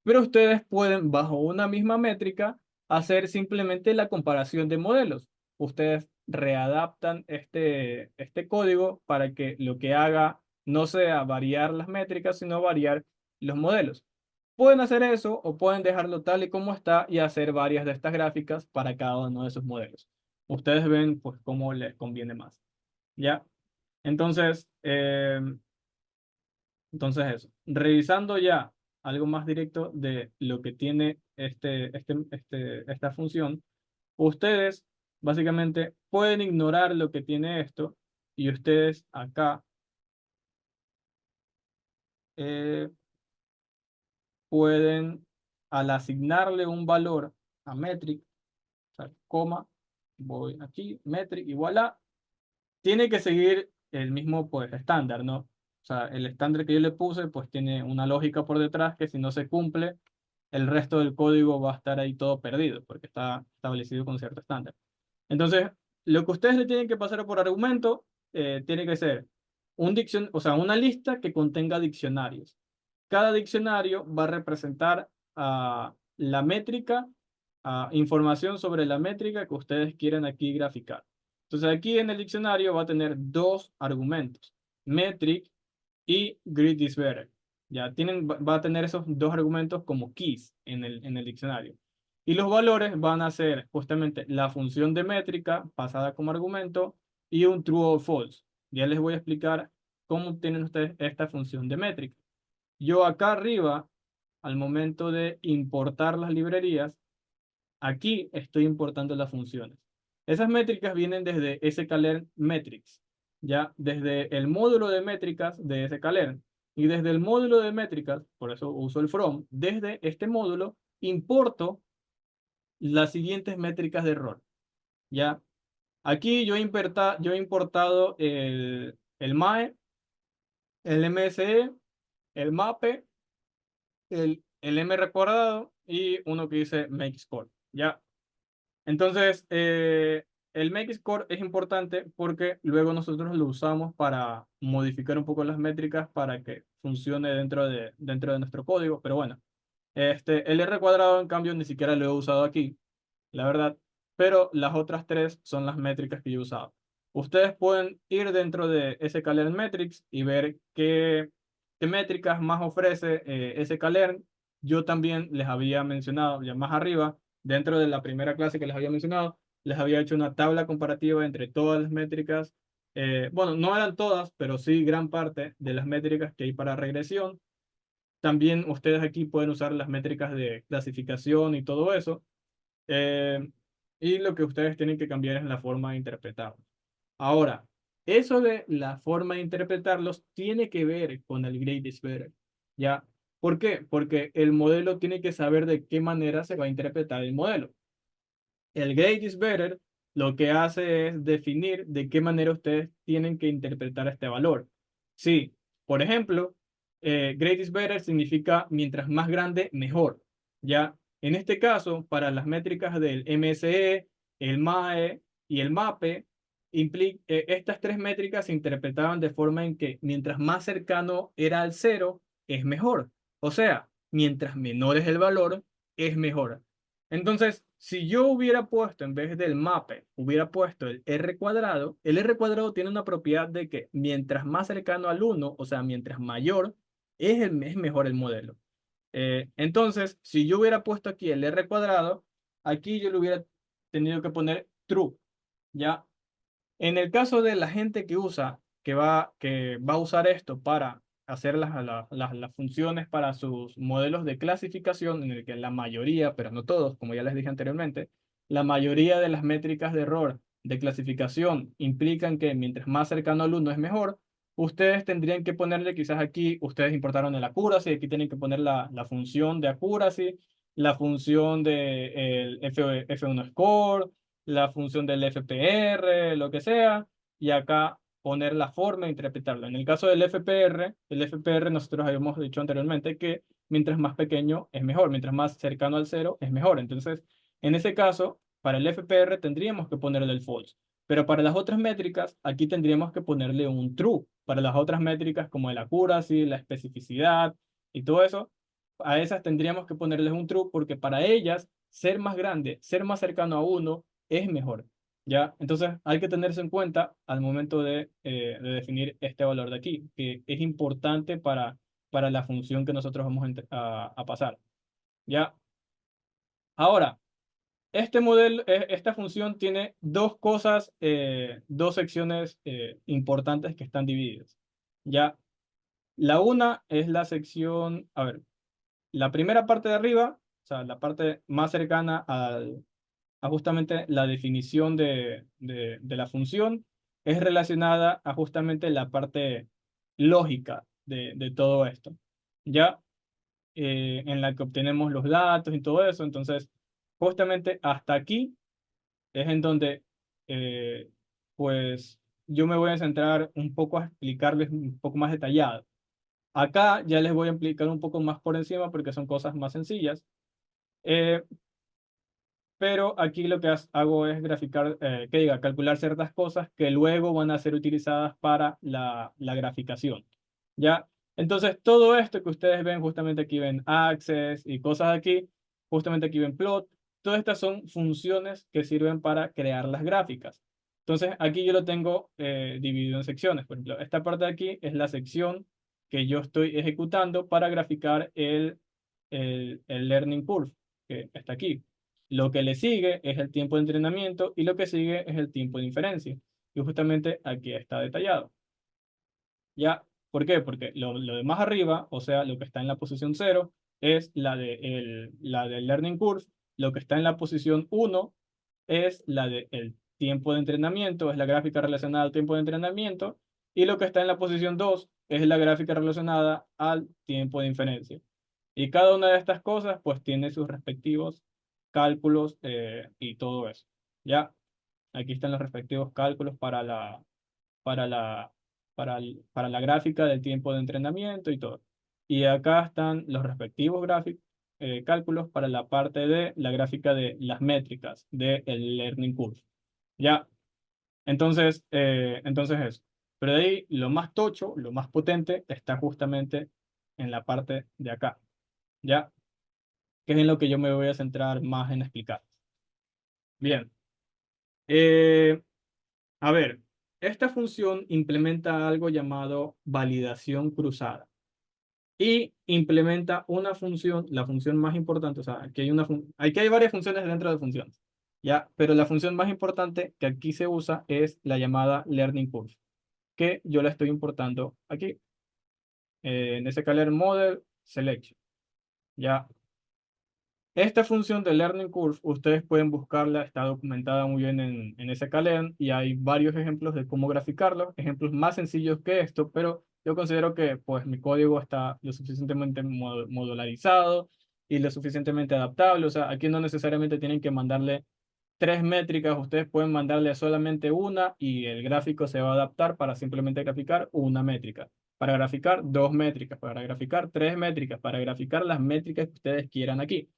Pero ustedes pueden, bajo una misma métrica, hacer simplemente la comparación de modelos. Ustedes readaptan este código para que lo que haga no sea variar las métricas, sino variar los modelos. Pueden hacer eso o pueden dejarlo tal y como está y hacer varias de estas gráficas para cada uno de esos modelos. Ustedes ven pues cómo les conviene más. ¿Ya? Entonces, eso. Revisando ya algo más directo de lo que tiene esta función, ustedes básicamente pueden ignorar lo que tiene esto y ustedes acá eh, pueden, al asignarle un valor a metric, o sea, coma, voy aquí, metric igual a, tiene que seguir el mismo pues estándar, ¿no? O sea, el estándar que yo le puse pues tiene una lógica por detrás que si no se cumple, el resto del código va a estar ahí todo perdido porque está establecido con cierto estándar. Entonces, lo que ustedes le tienen que pasar por argumento tiene que ser o sea, una lista que contenga diccionarios. Cada diccionario va a representar la métrica, información sobre la métrica que ustedes quieren aquí graficar. Entonces aquí en el diccionario va a tener dos argumentos, metric y grid is better. Ya va a tener esos dos argumentos como keys en el diccionario. Y los valores van a ser justamente la función de métrica pasada como argumento y un true o false. Ya les voy a explicar cómo tienen ustedes esta función de métrica. Yo acá arriba, al momento de importar las librerías, aquí estoy importando las funciones. Esas métricas vienen desde sklearn metrics, ya desde el módulo de métricas de sklearn. Y desde el módulo de métricas, por eso uso el from, desde este módulo importo las siguientes métricas de error. Ya, aquí yo he importado el MAE, el MSE, el MAPE, el M recordado y uno que dice make score. Ya, entonces, el make score es importante porque luego nosotros lo usamos para modificar un poco las métricas para que funcione dentro de nuestro código. Pero bueno, el R cuadrado, en cambio, ni siquiera lo he usado aquí, la verdad. Pero las otras tres son las métricas que yo he usado. Ustedes pueden ir dentro de sklearn metrics y ver qué métricas más ofrece sklearn. Yo también les había mencionado ya más arriba, dentro de la primera clase que les había mencionado, les había hecho una tabla comparativa entre todas las métricas. Bueno, no eran todas, pero sí gran parte de las métricas que hay para regresión. También ustedes aquí pueden usar las métricas de clasificación y todo eso. Eh, y lo que ustedes tienen que cambiar es la forma de interpretarlos. Ahora, eso de la forma de interpretarlos tiene que ver con el grade is better. ¿Ya? ¿Por qué? Porque el modelo tiene que saber de qué manera se va a interpretar el modelo. El grade is better lo que hace es definir de qué manera ustedes tienen que interpretar este valor. Sí, por ejemplo, grade is better significa mientras más grande, mejor. Ya, en este caso, para las métricas del MSE, el MAE y el MAPE, estas tres métricas se interpretaban de forma en que mientras más cercano era al cero, es mejor. O sea, mientras menor es el valor, es mejor. Entonces, si yo hubiera puesto, en vez del mape, hubiera puesto el R cuadrado tiene una propiedad de que mientras más cercano al uno, o sea, mientras mayor, es mejor el modelo. Entonces, si yo hubiera puesto aquí el R cuadrado, aquí yo le hubiera tenido que poner true, ¿ya? En el caso de la gente que va a usar esto para hacer las funciones para sus modelos de clasificación, en el que la mayoría, pero no todos, como ya les dije anteriormente, la mayoría de las métricas de error de clasificación implican que mientras más cercano al uno es mejor, ustedes tendrían que ponerle quizás aquí, ustedes importaron el accuracy, aquí tienen que poner la función de accuracy, la función de el F1 score, la función del FPR, lo que sea, y acá poner la forma de interpretarlo. En el caso del FPR nosotros habíamos dicho anteriormente que mientras más pequeño es mejor, mientras más cercano al cero es mejor. Entonces, en ese caso, para el FPR tendríamos que ponerle el false. Pero para las otras métricas, aquí tendríamos que ponerle un true. Para las otras métricas como el accuracy, la especificidad y todo eso, a esas tendríamos que ponerles un true porque para ellas ser más grande, ser más cercano a uno es mejor. ¿Ya? Entonces hay que tenerse en cuenta al momento de definir este valor de aquí, que es importante para la función que nosotros vamos a pasar. ¿Ya? Ahora, este modelo, esta función tiene dos cosas, dos secciones importantes que están divididas. Ya, la una es la sección, a ver, la primera parte de arriba, o sea, la parte más cercana a justamente la definición de la función, es relacionada a justamente la parte lógica de todo esto. Ya, en la que obtenemos los datos y todo eso. Entonces, justamente hasta aquí es en donde, eh, pues, yo me voy a centrar un poco a explicarles un poco más detallado. Acá ya les voy a explicar un poco más por encima porque son cosas más sencillas. Eh, pero aquí lo que hago es graficar, que diga, calcular ciertas cosas que luego van a ser utilizadas para la graficación. ¿Ya? Entonces, todo esto que ustedes ven, justamente aquí ven access y cosas aquí, justamente aquí ven plot, todas estas son funciones que sirven para crear las gráficas. Entonces, aquí yo lo tengo dividido en secciones. Por ejemplo, esta parte de aquí es la sección que yo estoy ejecutando para graficar el learning curve, que está aquí. Lo que le sigue es el tiempo de entrenamiento y lo que sigue es el tiempo de inferencia. Y justamente aquí está detallado. ¿Ya? ¿Por qué? Porque lo de más arriba, o sea, lo que está en la posición cero, es la del learning curve. Lo que está en la posición uno es la del tiempo de entrenamiento, es la gráfica relacionada al tiempo de entrenamiento. Y lo que está en la posición 2 es la gráfica relacionada al tiempo de inferencia. Y cada una de estas cosas, pues, tiene sus respectivos cálculos y todo eso. ¿Ya? Aquí están los respectivos cálculos para la, para la gráfica del tiempo de entrenamiento y todo. Y acá están los respectivos cálculos para la parte de la gráfica de las métricas del Learning Curve. Ya, entonces eso. Pero de ahí lo más tocho, lo más potente está justamente en la parte de acá. Ya, que es en lo que yo me voy a centrar más en explicar. Bien. Eh, A ver, esta función implementa algo llamado validación cruzada y implementa una función, la función más importante, o sea, aquí hay varias funciones dentro de funciones, ¿ya? Pero la función más importante que aquí se usa es la llamada learning curve, que yo la estoy importando aquí, en scikit model selection, ¿ya? Esta función de Learning Curve, ustedes pueden buscarla, está documentada muy bien en scikit y hay varios ejemplos de cómo graficarlo, ejemplos más sencillos que esto, pero yo considero que pues mi código está lo suficientemente modularizado y lo suficientemente adaptable, o sea, aquí no necesariamente tienen que mandarle tres métricas, ustedes pueden mandarle solamente una y el gráfico se va a adaptar para simplemente graficar una métrica, para graficar dos métricas, para graficar tres métricas, para graficar las métricas que ustedes quieran aquí.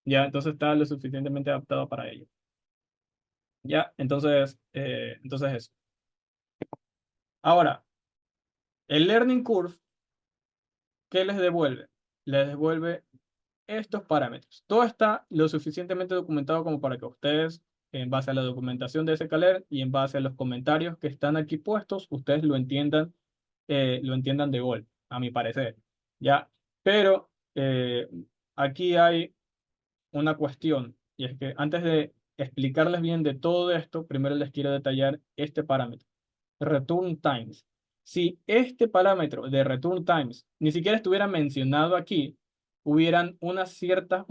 Ya, entonces está lo suficientemente adaptado para ello. Ya, entonces eso. Ahora, el Learning Curve, ¿qué les devuelve? Les devuelve estos parámetros. Todo está lo suficientemente documentado como para que ustedes, en base a la documentación de ese Caler y en base a los comentarios que están aquí puestos, ustedes lo entiendan de gol, a mi parecer. Ya, pero aquí hay una cuestión, y es que antes de explicarles bien de todo esto, primero les quiero detallar este parámetro, return times. Si este parámetro de return times ni siquiera estuviera mencionado aquí, hubieran unos ciertos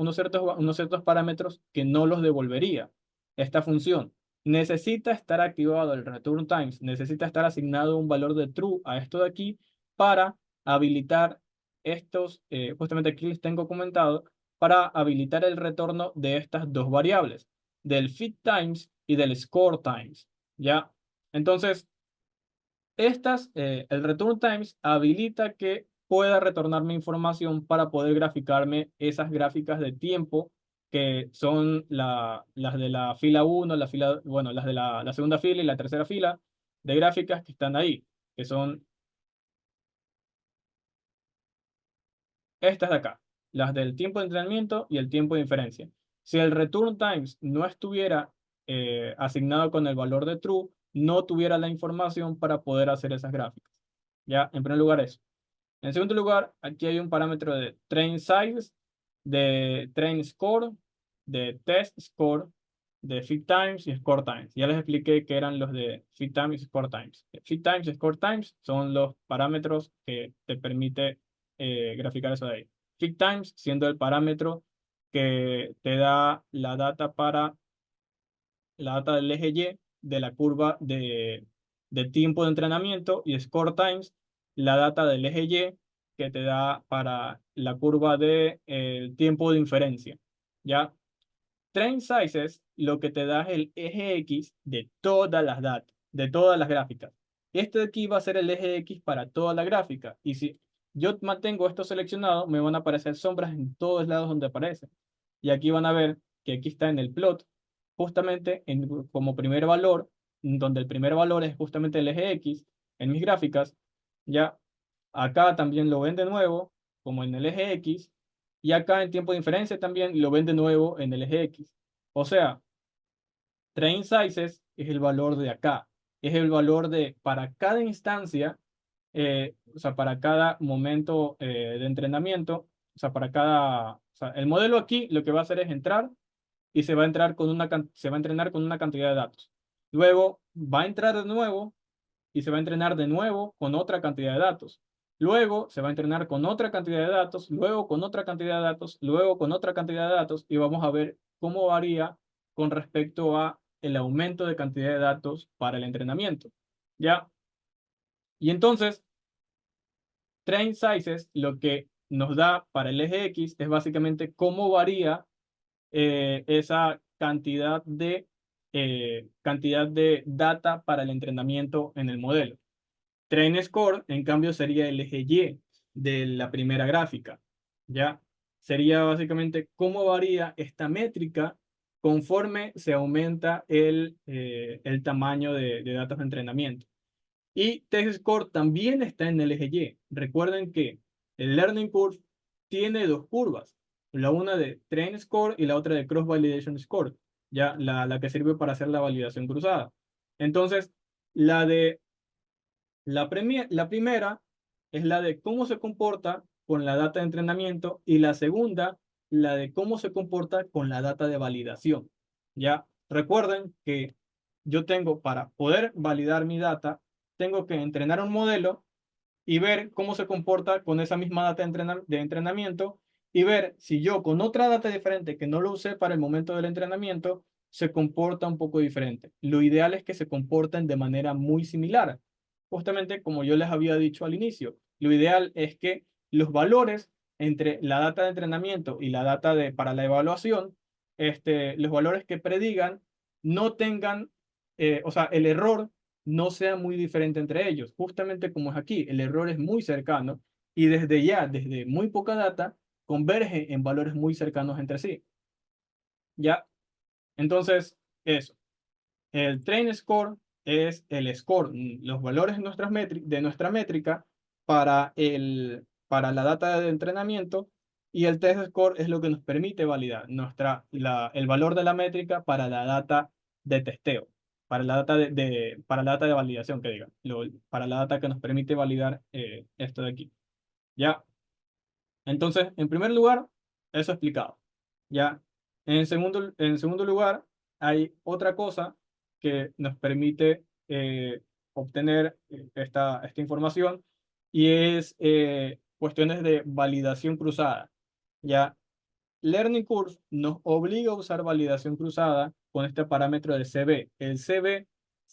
parámetros que no los devolvería esta función. necesita estar activado el return times, necesita estar asignado un valor de true a esto de aquí para habilitar estos, justamente aquí les tengo comentado, para habilitar el retorno de estas dos variables, del feed times y del score times, ¿ya? Entonces, el return times habilita que pueda retornarme información para poder graficarme esas gráficas de tiempo que son las de la fila uno, bueno, las de la segunda fila y la tercera fila de gráficas que están ahí, que son estas de acá, las del tiempo de entrenamiento y el tiempo de inferencia. Si el return times no estuviera asignado con el valor de true, no tuviera la información para poder hacer esas gráficas. Ya, en primer lugar eso. En segundo lugar, aquí hay un parámetro de train size, de train score, de test score, de feed times y score times. Ya les expliqué que eran los de feed times y score times. Feed times y score times son los parámetros que te permite graficar eso de ahí. Feed times siendo el parámetro que te da la data del eje Y de la curva de tiempo de entrenamiento, y score times, la data del eje Y que te da para la curva de tiempo de inferencia. ¿Ya? Train sizes lo que te da es el eje X de todas las datas, de todas las gráficas. Este de aquí va a ser el eje X para toda la gráfica. Y si yo mantengo esto seleccionado, me van a aparecer sombras en todos lados donde aparecen. Y aquí van a ver que aquí está en el plot, justamente como primer valor, donde el primer valor es justamente el eje X en mis gráficas. Ya acá también lo ven de nuevo, como en el eje X. Y acá en tiempo de inferencia también lo ven de nuevo en el eje X. O sea, train sizes es el valor de acá. Es el valor de para cada instancia, o sea, para cada momento de entrenamiento, o sea, o sea, el modelo aquí lo que va a hacer es entrar y se va a entrenar con una cantidad de datos. Luego va a entrar de nuevo y se va a entrenar de nuevo con otra cantidad de datos. Luego se va a entrenar con otra cantidad de datos, luego con otra cantidad de datos, luego con otra cantidad de datos, y vamos a ver cómo varía con respecto a el aumento de cantidad de datos para el entrenamiento. ¿Ya? Y entonces, train sizes lo que nos da para el eje X es básicamente cómo varía esa cantidad de data para el entrenamiento en el modelo. Train score, en cambio, sería el eje Y de la primera gráfica. ¿Ya? Sería básicamente cómo varía esta métrica conforme se aumenta el tamaño de datos de entrenamiento. Y test score también está en el eje Y. Recuerden que el learning curve tiene dos curvas, la una de train score y la otra de cross validation score, ya la que sirve para hacer la validación cruzada. Entonces, la de la primera es la de cómo se comporta con la data de entrenamiento, y la segunda, la de cómo se comporta con la data de validación. Ya recuerden que yo tengo, para poder validar mi data, tengo que entrenar un modelo y ver cómo se comporta con esa misma data de entrenamiento, y ver si yo con otra data diferente que no lo usé para el momento del entrenamiento se comporta un poco diferente. Lo ideal es que se comporten de manera muy similar. Justamente como yo les había dicho al inicio, lo ideal es que los valores entre la data de entrenamiento y la data para la evaluación, los valores que predigan no tengan, o sea, el error no sea muy diferente entre ellos. Justamente como es aquí, el error es muy cercano y desde muy poca data, converge en valores muy cercanos entre sí. ¿Ya? Entonces, eso. El train score es el score, los valores de nuestra métrica para la data de entrenamiento, y el test score es lo que nos permite validar el valor de la métrica para la data de testeo, para la data para la data de validación, que diga, para la data que nos permite validar esto de aquí. ¿Ya? Entonces, en primer lugar, eso explicado. ¿Ya? En segundo lugar, hay otra cosa que nos permite obtener esta información, y es cuestiones de validación cruzada. ¿Ya? Learning Curve nos obliga a usar validación cruzada con este parámetro de CB. El CB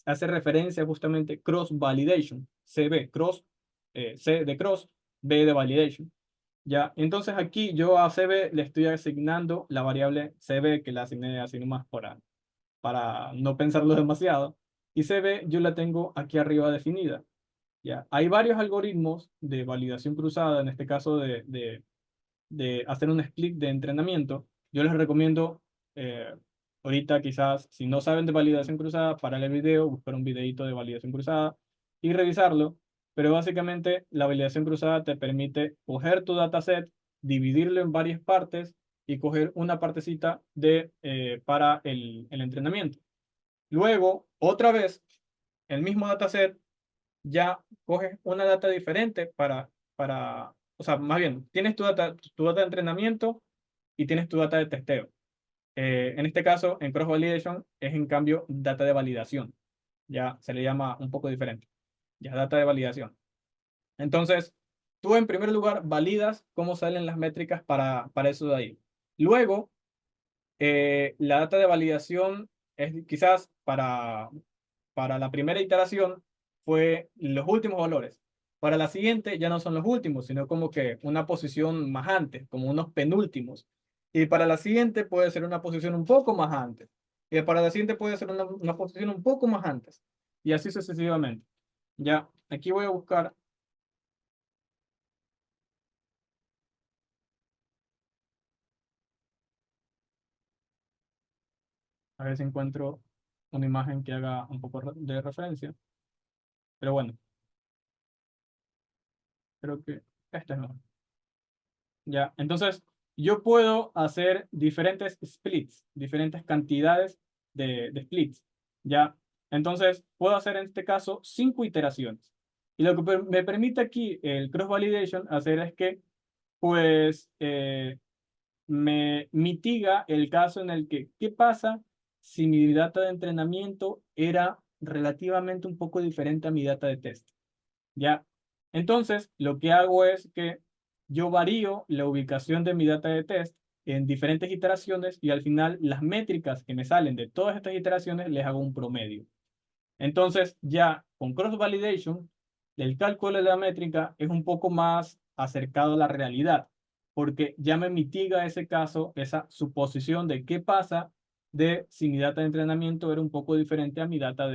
hace referencia justamente cross validation. CB, cross, C de cross, B de validation. Ya, entonces aquí yo a CB le estoy asignando la variable CB que la asigné así nomás para no pensarlo demasiado. Y CB yo la tengo aquí arriba definida. Ya, hay varios algoritmos de validación cruzada, en este caso de hacer un split de entrenamiento. Yo les recomiendo, ahorita quizás, si no saben de validación cruzada, parar el video, buscar un videito de validación cruzada y revisarlo. Pero básicamente la validación cruzada te permite coger tu dataset, dividirlo en varias partes y coger una partecita para el entrenamiento. Luego, otra vez, el mismo dataset, ya coges una data diferente o sea, más bien, tienes tu data de entrenamiento y tienes tu data de testeo. En este caso, en Cross Validation es en cambio data de validación. Ya se le llama un poco diferente. Ya data de validación. Entonces, tú en primer lugar validas cómo salen las métricas para eso de ahí. Luego, la data de validación es quizás para la primera iteración fue los últimos valores. Para la siguiente ya no son los últimos, sino como que una posición más antes, como unos penúltimos. Y para la siguiente puede ser una posición un poco más antes. Y para la siguiente puede ser una posición un poco más antes. Y así sucesivamente. Ya, aquí voy a buscar, a ver si encuentro una imagen que haga un poco de referencia. Pero bueno, creo que esta es mejor. Ya, entonces yo puedo hacer diferentes splits, diferentes cantidades de splits. Ya, entonces puedo hacer en este caso 5 iteraciones. Y lo que me permite aquí el cross validation hacer es que, pues, me mitiga el caso en el que, ¿qué pasa si mi data de entrenamiento era relativamente un poco diferente a mi data de test? ¿Ya? Entonces, lo que hago es que yo varío la ubicación de mi data de test en diferentes iteraciones y al final las métricas que me salen de todas estas iteraciones les hago un promedio. Entonces, ya con cross validation, el cálculo de la métrica es un poco más acercado a la realidad, porque ya me mitiga ese caso, esa suposición de qué pasa de si mi data de entrenamiento era un poco diferente a mi data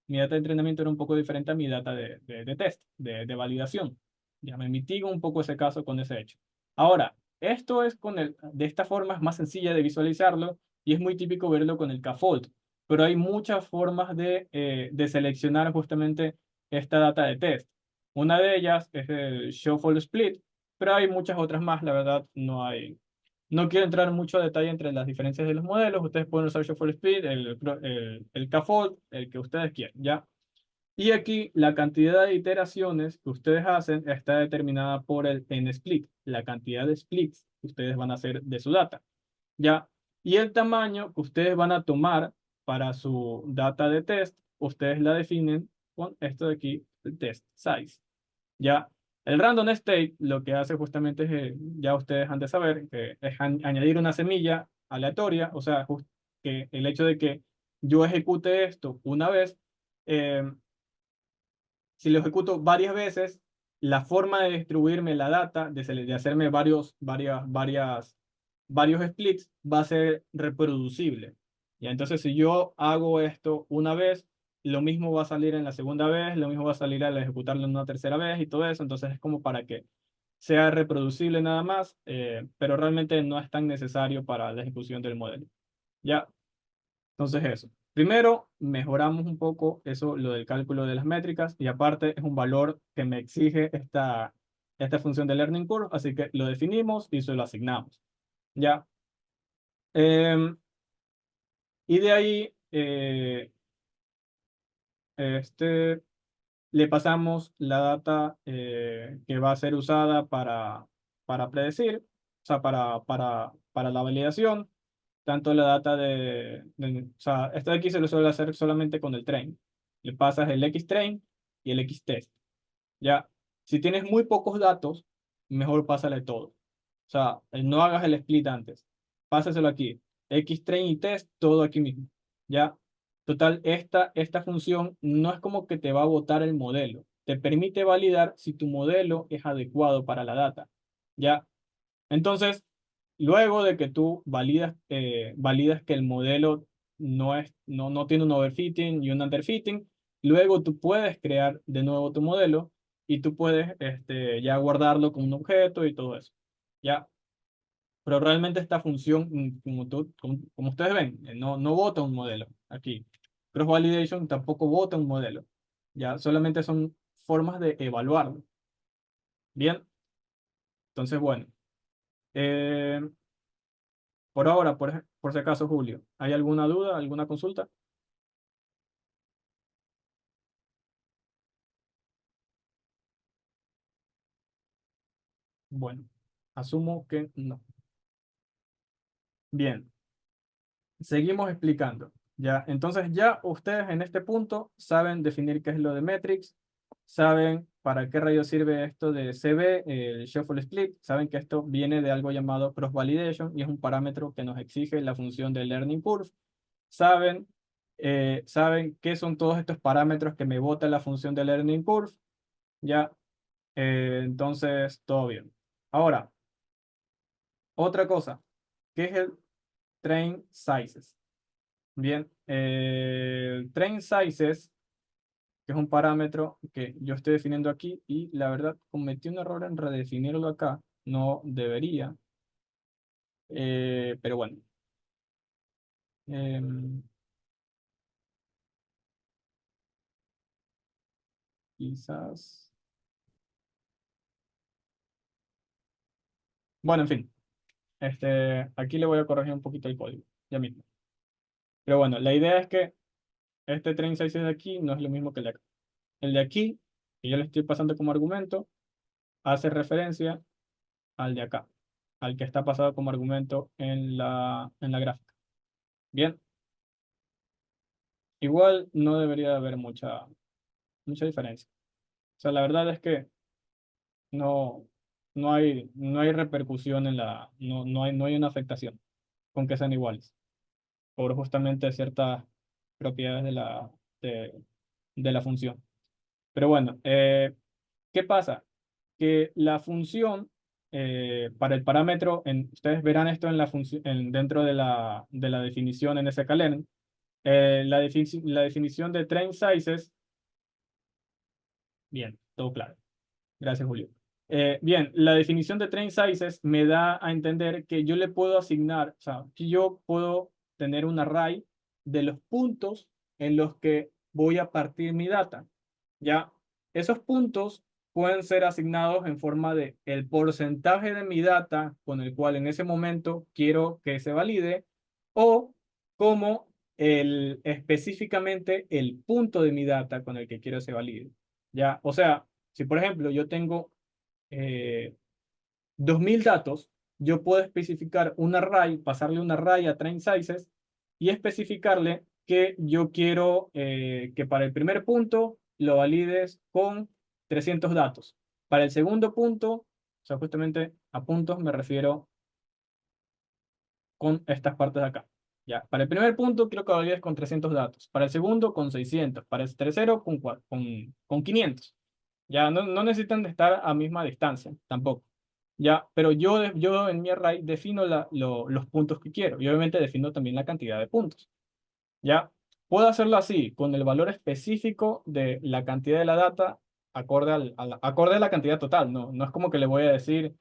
mi data de entrenamiento era un poco diferente a mi data de test, de validación. Ya me mitigo un poco ese caso con ese hecho. Ahora, esto es de esta forma es más sencilla de visualizarlo y es muy típico verlo con el K-fold, pero hay muchas formas de seleccionar justamente esta data de test. Una de ellas es el Shuffle Split, pero hay muchas otras más, la verdad no quiero entrar mucho a detalle entre las diferencias de los modelos, ustedes pueden usar Shuffle Split, el K-fold, el que ustedes quieran, ¿ya? Y aquí la cantidad de iteraciones que ustedes hacen está determinada por el N-split, la cantidad de splits que ustedes van a hacer de su data. ¿Ya? Y el tamaño que ustedes van a tomar para su data de test, ustedes la definen con esto de aquí, el test size. ¿Ya? El random state lo que hace justamente es, ya ustedes han de saber, que es añadir una semilla aleatoria, o sea, que el hecho de que yo ejecute esto una vez, eh, si lo ejecuto varias veces, la forma de distribuirme la data, de hacerme varios splits, va a ser reproducible. Y entonces, si yo hago esto una vez, lo mismo va a salir en la segunda vez, lo mismo va a salir al ejecutarlo en una tercera vez y todo eso. Entonces, es como para que sea reproducible nada más, pero realmente no es tan necesario para la ejecución del modelo. Ya, entonces eso. Primero, mejoramos un poco eso, lo del cálculo de las métricas, y aparte es un valor que me exige esta función de learning curve, así que lo definimos y se lo asignamos. ¿Ya? Em, y de ahí este, le pasamos la data que va a ser usada para predecir, o sea, para la validación, tanto la data o sea, esto de aquí se lo suele hacer solamente con el train. Le pasas el X-train y el X-test. Ya, si tienes muy pocos datos, mejor pásale todo. O sea, no hagas el split antes. Pásaselo aquí. Xtrain y test, todo aquí mismo. Ya, total, esta función no es como que te va a botar el modelo. Te permite validar si tu modelo es adecuado para la data. Ya, entonces, luego de que tú validas que el modelo no tiene un overfitting y un underfitting, luego tú puedes crear de nuevo tu modelo y tú puedes ya guardarlo como un objeto y todo eso. Ya, pero realmente esta función, como ustedes ven, no bota un modelo aquí. Cross Validation tampoco bota un modelo. Ya, solamente son formas de evaluarlo. Bien, entonces, bueno. eh, por ahora, por si acaso, Julio, ¿hay alguna duda, alguna consulta? Bueno, asumo que no. Bien, seguimos explicando. Ya, entonces ya ustedes en este punto saben definir qué es lo de metrics, saben para qué rayos sirve esto de CB, el Shuffle Split, saben que esto viene de algo llamado Cross Validation y es un parámetro que nos exige la función de Learning Curve. Saben, saben qué son todos estos parámetros que me bota la función de Learning Curve. Ya, entonces, todo bien. Ahora, otra cosa, ¿qué es el train sizes? Bien, el train sizes, que es un parámetro que yo estoy definiendo aquí y la verdad cometí un error en redefinirlo acá. No debería, pero bueno. em, Quizás. Bueno, en fin, aquí le voy a corregir un poquito el código, ya mismo. Pero bueno, la idea es que este train sizes de aquí no es lo mismo que el de acá. El de aquí, que yo le estoy pasando como argumento, hace referencia al de acá, al que está pasado como argumento en la gráfica. Bien, igual no debería haber mucha diferencia. O sea, la verdad es que no, no hay repercusión no hay una afectación con que sean iguales, por justamente ciertas propiedades de, de la función. Pero bueno, ¿qué pasa? Que la función para el parámetro, ustedes verán esto en la función, dentro de la definición en SKLearn, la definición de train sizes, bien, todo claro. Gracias, Julio. Bien, la definición de train sizes me da a entender que yo le puedo asignar, o sea, que yo puedo tener un array de los puntos en los que voy a partir mi data. Ya, esos puntos pueden ser asignados en forma de el porcentaje de mi data con el cual en ese momento quiero que se valide o como específicamente el punto de mi data con el que quiero que se valide. Ya, o sea, si por ejemplo yo tengo eh, 2000 datos, yo puedo especificar un array, pasarle un array a train sizes y especificarle que yo quiero que para el primer punto lo valides con 300 datos. Para el segundo punto, o sea, justamente a puntos me refiero con estas partes de acá. Ya, para el primer punto quiero que lo valides con 300 datos. Para el segundo con 600. Para el tercero con 500. Ya no necesitan de estar a misma distancia tampoco. Ya, pero yo en mi array defino los puntos que quiero y obviamente defino también la cantidad de puntos. Ya, puedo hacerlo así, con el valor específico de la cantidad de la data acorde a la cantidad total. No es como que le voy a decir,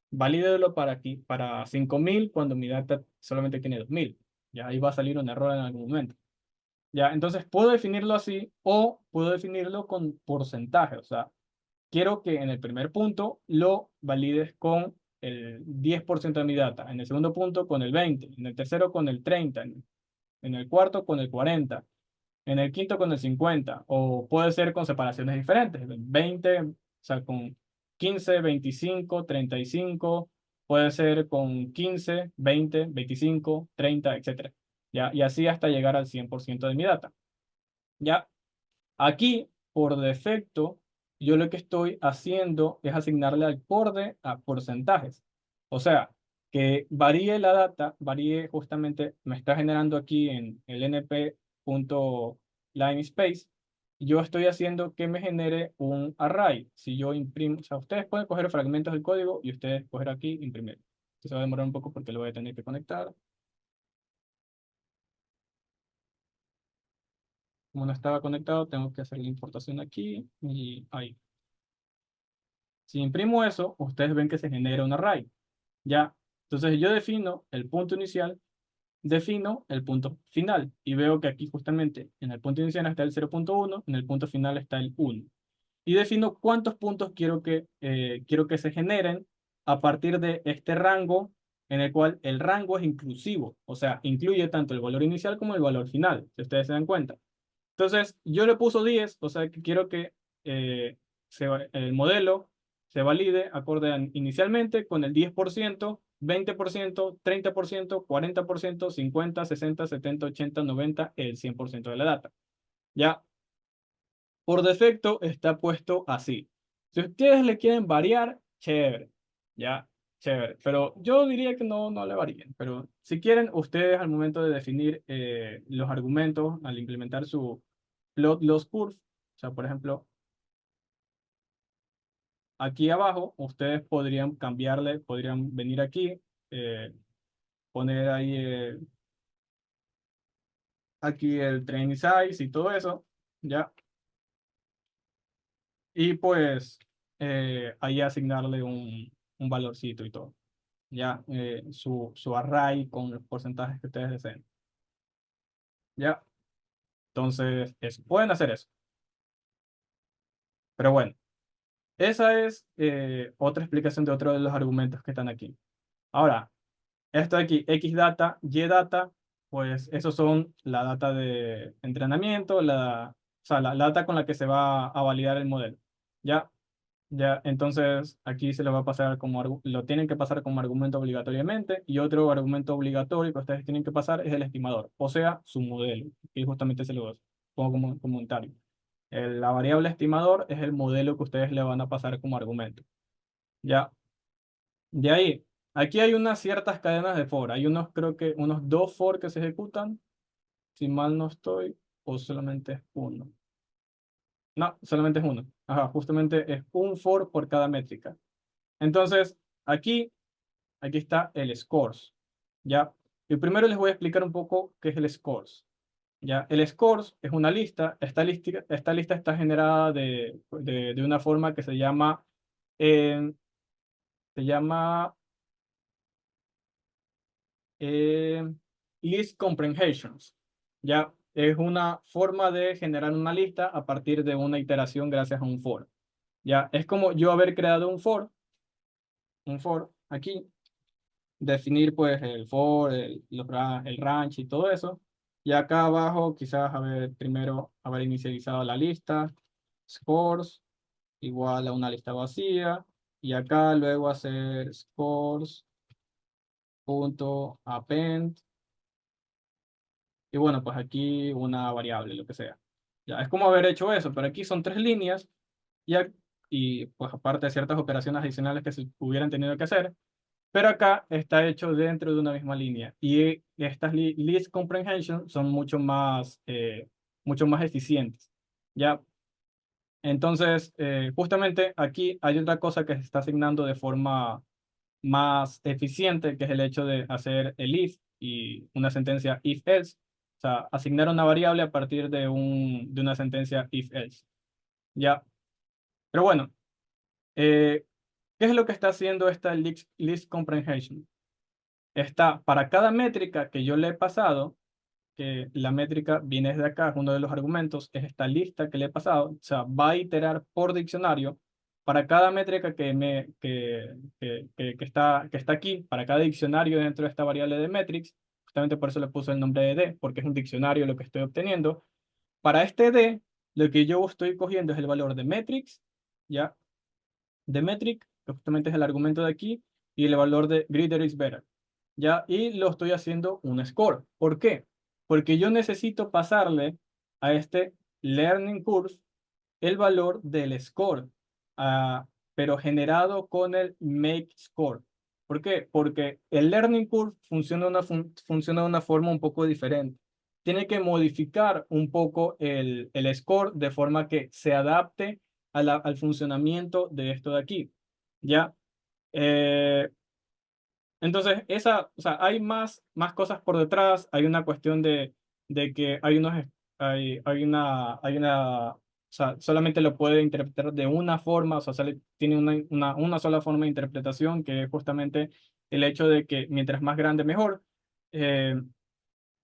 valídelo para aquí, para 5000 cuando mi data solamente tiene 2000. Ya ahí va a salir un error en algún momento. Ya, entonces puedo definirlo así o puedo definirlo con porcentaje. O sea, quiero que en el primer punto lo valides con el 10% de mi data, en el segundo punto con el 20%, en el tercero con el 30%, en el cuarto con el 40%, en el quinto con el 50%, o puede ser con separaciones diferentes, 20, o sea, con 15, 25, 35, puede ser con 15, 20, 25, 30, etcétera. ¿Ya? Y así hasta llegar al 100% de mi data. ¿Ya? Aquí, por defecto, yo lo que estoy haciendo es asignarle al borde a porcentajes. O sea, que varíe la data, varíe justamente, me está generando aquí en el np.limespace, yo estoy haciendo que me genere un array. Si yo imprimo, o sea, ustedes pueden coger fragmentos del código y ustedes coger aquí, imprimir. Esto se va a demorar un poco porque lo voy a tener que conectar. Como no estaba conectado, tengo que hacer la importación aquí y ahí. Si imprimo eso, ustedes ven que se genera un array. Ya. Entonces yo defino el punto inicial, defino el punto final y veo que aquí justamente en el punto inicial está el 0.1, en el punto final está el 1. Y defino cuántos puntos quiero que se generen a partir de este rango, en el cual el rango es inclusivo, o sea, incluye tanto el valor inicial como el valor final, si ustedes se dan cuenta. Entonces, yo le puso 10, o sea, que quiero que el modelo se valide acorde inicialmente con el 10%, 20%, 30%, 40%, 50, 60, 70, 80, 90, el 100% de la data. Ya, por defecto está puesto así. Si ustedes le quieren variar, chévere, ya, chévere. Pero yo diría que no le varíen. Pero si quieren, ustedes al momento de definir los argumentos, al implementar su plot loss curve, o sea, por ejemplo, aquí abajo, ustedes podrían cambiarle, podrían venir aquí, eh, poner ahí aquí el training size y todo eso, ya. Y pues ahí asignarle un valorcito y todo. Ya, su array con los porcentajes que ustedes deseen. Ya, entonces, eso. Pueden hacer eso. Pero bueno, esa es otra explicación de otro de los argumentos que están aquí. Ahora, esto de aquí, X data, Y data, pues esos son la data de entrenamiento, o sea, la data con la que se va a validar el modelo. Ya, ya, entonces aquí se lo va a pasar como, lo tienen que pasar como argumento obligatoriamente y otro argumento obligatorio que ustedes tienen que pasar es el estimador, o sea, su modelo, y justamente se lo pongo como comentario. La variable estimador es el modelo que ustedes le van a pasar como argumento. Ya, de ahí, aquí hay unas ciertas cadenas de for, hay unos, creo que unos dos for que se ejecutan, si mal no estoy, o solamente es uno. No, solamente es uno. Ajá, justamente es un for por cada métrica. Entonces, aquí está el scores. ¿Ya? Y primero les voy a explicar un poco qué es el scores. ¿Ya? El scores es una lista. Esta lista está generada de una forma que eh, se llama eh, list comprehensions. ¿Ya? Es una forma de generar una lista a partir de una iteración gracias a un for. ¿Ya? Es como yo haber creado un for aquí, definir pues el for, el range y todo eso. Y acá abajo quizás primero haber inicializado la lista, scores, igual a una lista vacía. Y acá luego hacer scores.append. Y bueno, pues aquí una variable, lo que sea. Ya, es como haber hecho eso, pero aquí son tres líneas y pues aparte de ciertas operaciones adicionales que se hubieran tenido que hacer, pero acá está hecho dentro de una misma línea. Y estas list comprehension son mucho más eficientes. ¿Ya? Entonces, justamente aquí hay otra cosa que se está asignando de forma más eficiente, que es el hecho de hacer el if y una sentencia if-else. O sea, asignar una variable a partir de una sentencia if-else. ¿Ya? Pero bueno, ¿qué es lo que está haciendo esta list comprehension? Está para cada métrica que yo le he pasado, que la métrica viene desde acá, es uno de los argumentos, es esta lista que le he pasado, o sea, va a iterar por diccionario para cada métrica que está aquí, para cada diccionario dentro de esta variable de metrics, justamente por eso le puse el nombre de D, porque es un diccionario lo que estoy obteniendo. Para este D, lo que yo estoy cogiendo es el valor de metrics, ¿ya? De metric, que justamente es el argumento de aquí, y el valor de greater is better. ¿Ya? Y lo estoy haciendo un score. ¿Por qué? Porque yo necesito pasarle a este learning curve el valor del score, pero generado con el make score. ¿Por qué? Porque el learning curve funciona de una forma un poco diferente. Tiene que modificar un poco el score de forma que se adapte al funcionamiento de esto de aquí. ¿Ya? Eh, entonces, o sea, hay más cosas por detrás. Hay una cuestión de que o sea, solamente lo puede interpretar de una forma, o sea, tiene una sola forma de interpretación, que es justamente el hecho de que mientras más grande, mejor. Eh,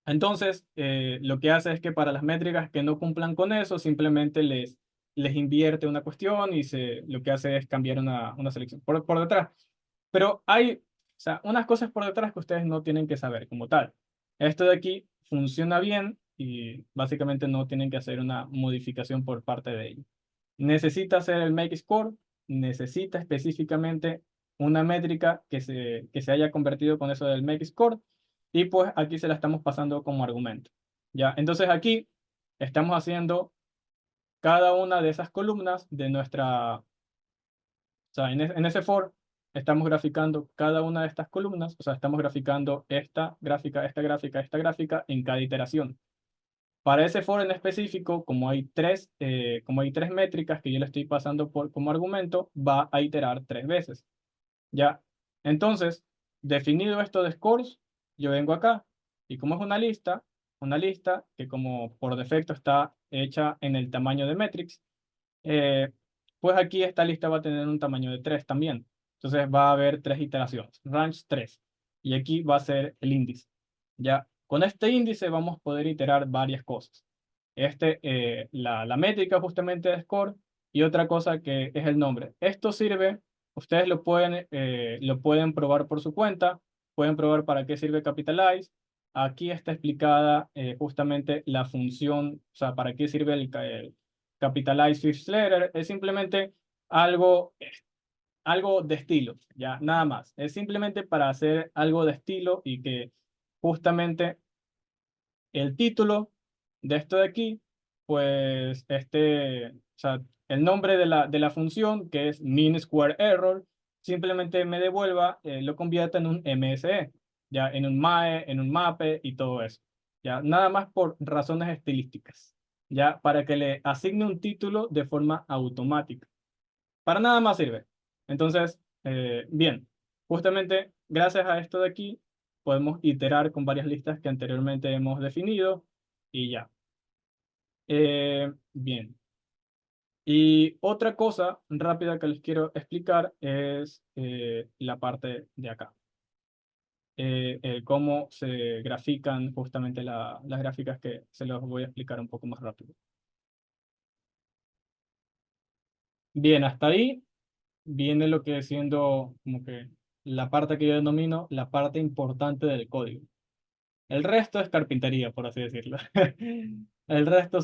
entonces, lo que hace es que para las métricas que no cumplan con eso, simplemente les invierte una cuestión y lo que hace es cambiar una selección por detrás. Pero hay, o sea, unas cosas por detrás que ustedes no tienen que saber como tal. Esto de aquí funciona bien y básicamente no tienen que hacer una modificación por parte de ello. Necesita hacer el make score, necesita específicamente una métrica que se haya convertido con eso del make score y pues aquí se la estamos pasando como argumento. ¿Ya? Entonces aquí estamos haciendo cada una de esas columnas de nuestra, o sea, en ese for estamos graficando cada una de estas columnas, o sea, estamos graficando esta gráfica, esta gráfica, esta gráfica en cada iteración. Para ese for en específico, como hay tres métricas que yo le estoy pasando como argumento, va a iterar 3 veces. ¿Ya? Entonces, definido esto de scores, yo vengo acá y como es una lista que como por defecto está hecha en el tamaño de metrics, eh, pues aquí esta lista va a tener un tamaño de 3 también. Entonces va a haber 3 iteraciones, range 3. Y aquí va a ser el índice. Ya, con este índice vamos a poder iterar varias cosas. La métrica justamente de score y otra cosa que es el nombre. Esto sirve, ustedes lo pueden probar por su cuenta, pueden probar para qué sirve Capitalize. Aquí está explicada justamente la función, o sea, para qué sirve el Capitalize Fifth Letter. Es simplemente algo, algo de estilo, ya, nada más. Es simplemente para hacer algo de estilo y que justamente el título de esto de aquí, pues o sea, el nombre de la función, que es mean square error, simplemente me devuelva, lo convierta en un MSE, ya, en un MAE, en un MAPE y todo eso. Ya, nada más por razones estilísticas, ya, para que le asigne un título de forma automática. Para nada más sirve. Entonces, bien, justamente gracias a esto de aquí podemos iterar con varias listas que anteriormente hemos definido y ya. Bien. Y otra cosa rápida que les quiero explicar es la parte de acá. Cómo se grafican justamente las gráficas que se los voy a explicar un poco más rápido. Bien, hasta ahí viene lo que siendo como que la parte que yo denomino la parte importante del código. El resto es carpintería, por así decirlo. El resto o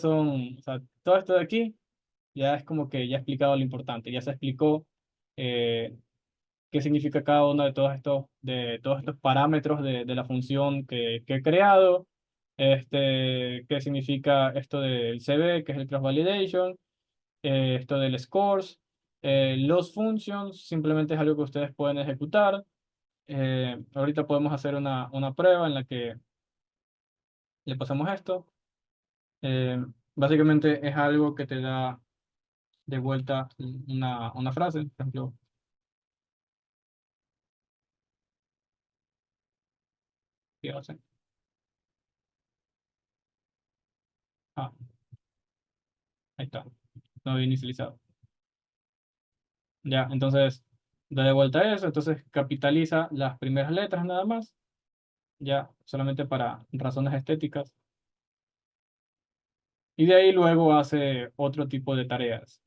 sea, todo esto de aquí ya es como que ya he explicado lo importante, ya se explicó eh, qué significa cada uno de todos estos parámetros de la función que he creado, qué significa esto del CB, que es el cross validation, esto del scores, los functions, simplemente es algo que ustedes pueden ejecutar. Ahorita podemos hacer una prueba en la que le pasamos esto. Eh, Básicamente es algo que te da de vuelta una frase, por ejemplo, ¿qué hace? Ah, ahí está, no había inicializado. Ya, entonces da de vuelta eso, entonces capitaliza las primeras letras nada más, ya, solamente para razones estéticas. Y de ahí luego hace otro tipo de tareas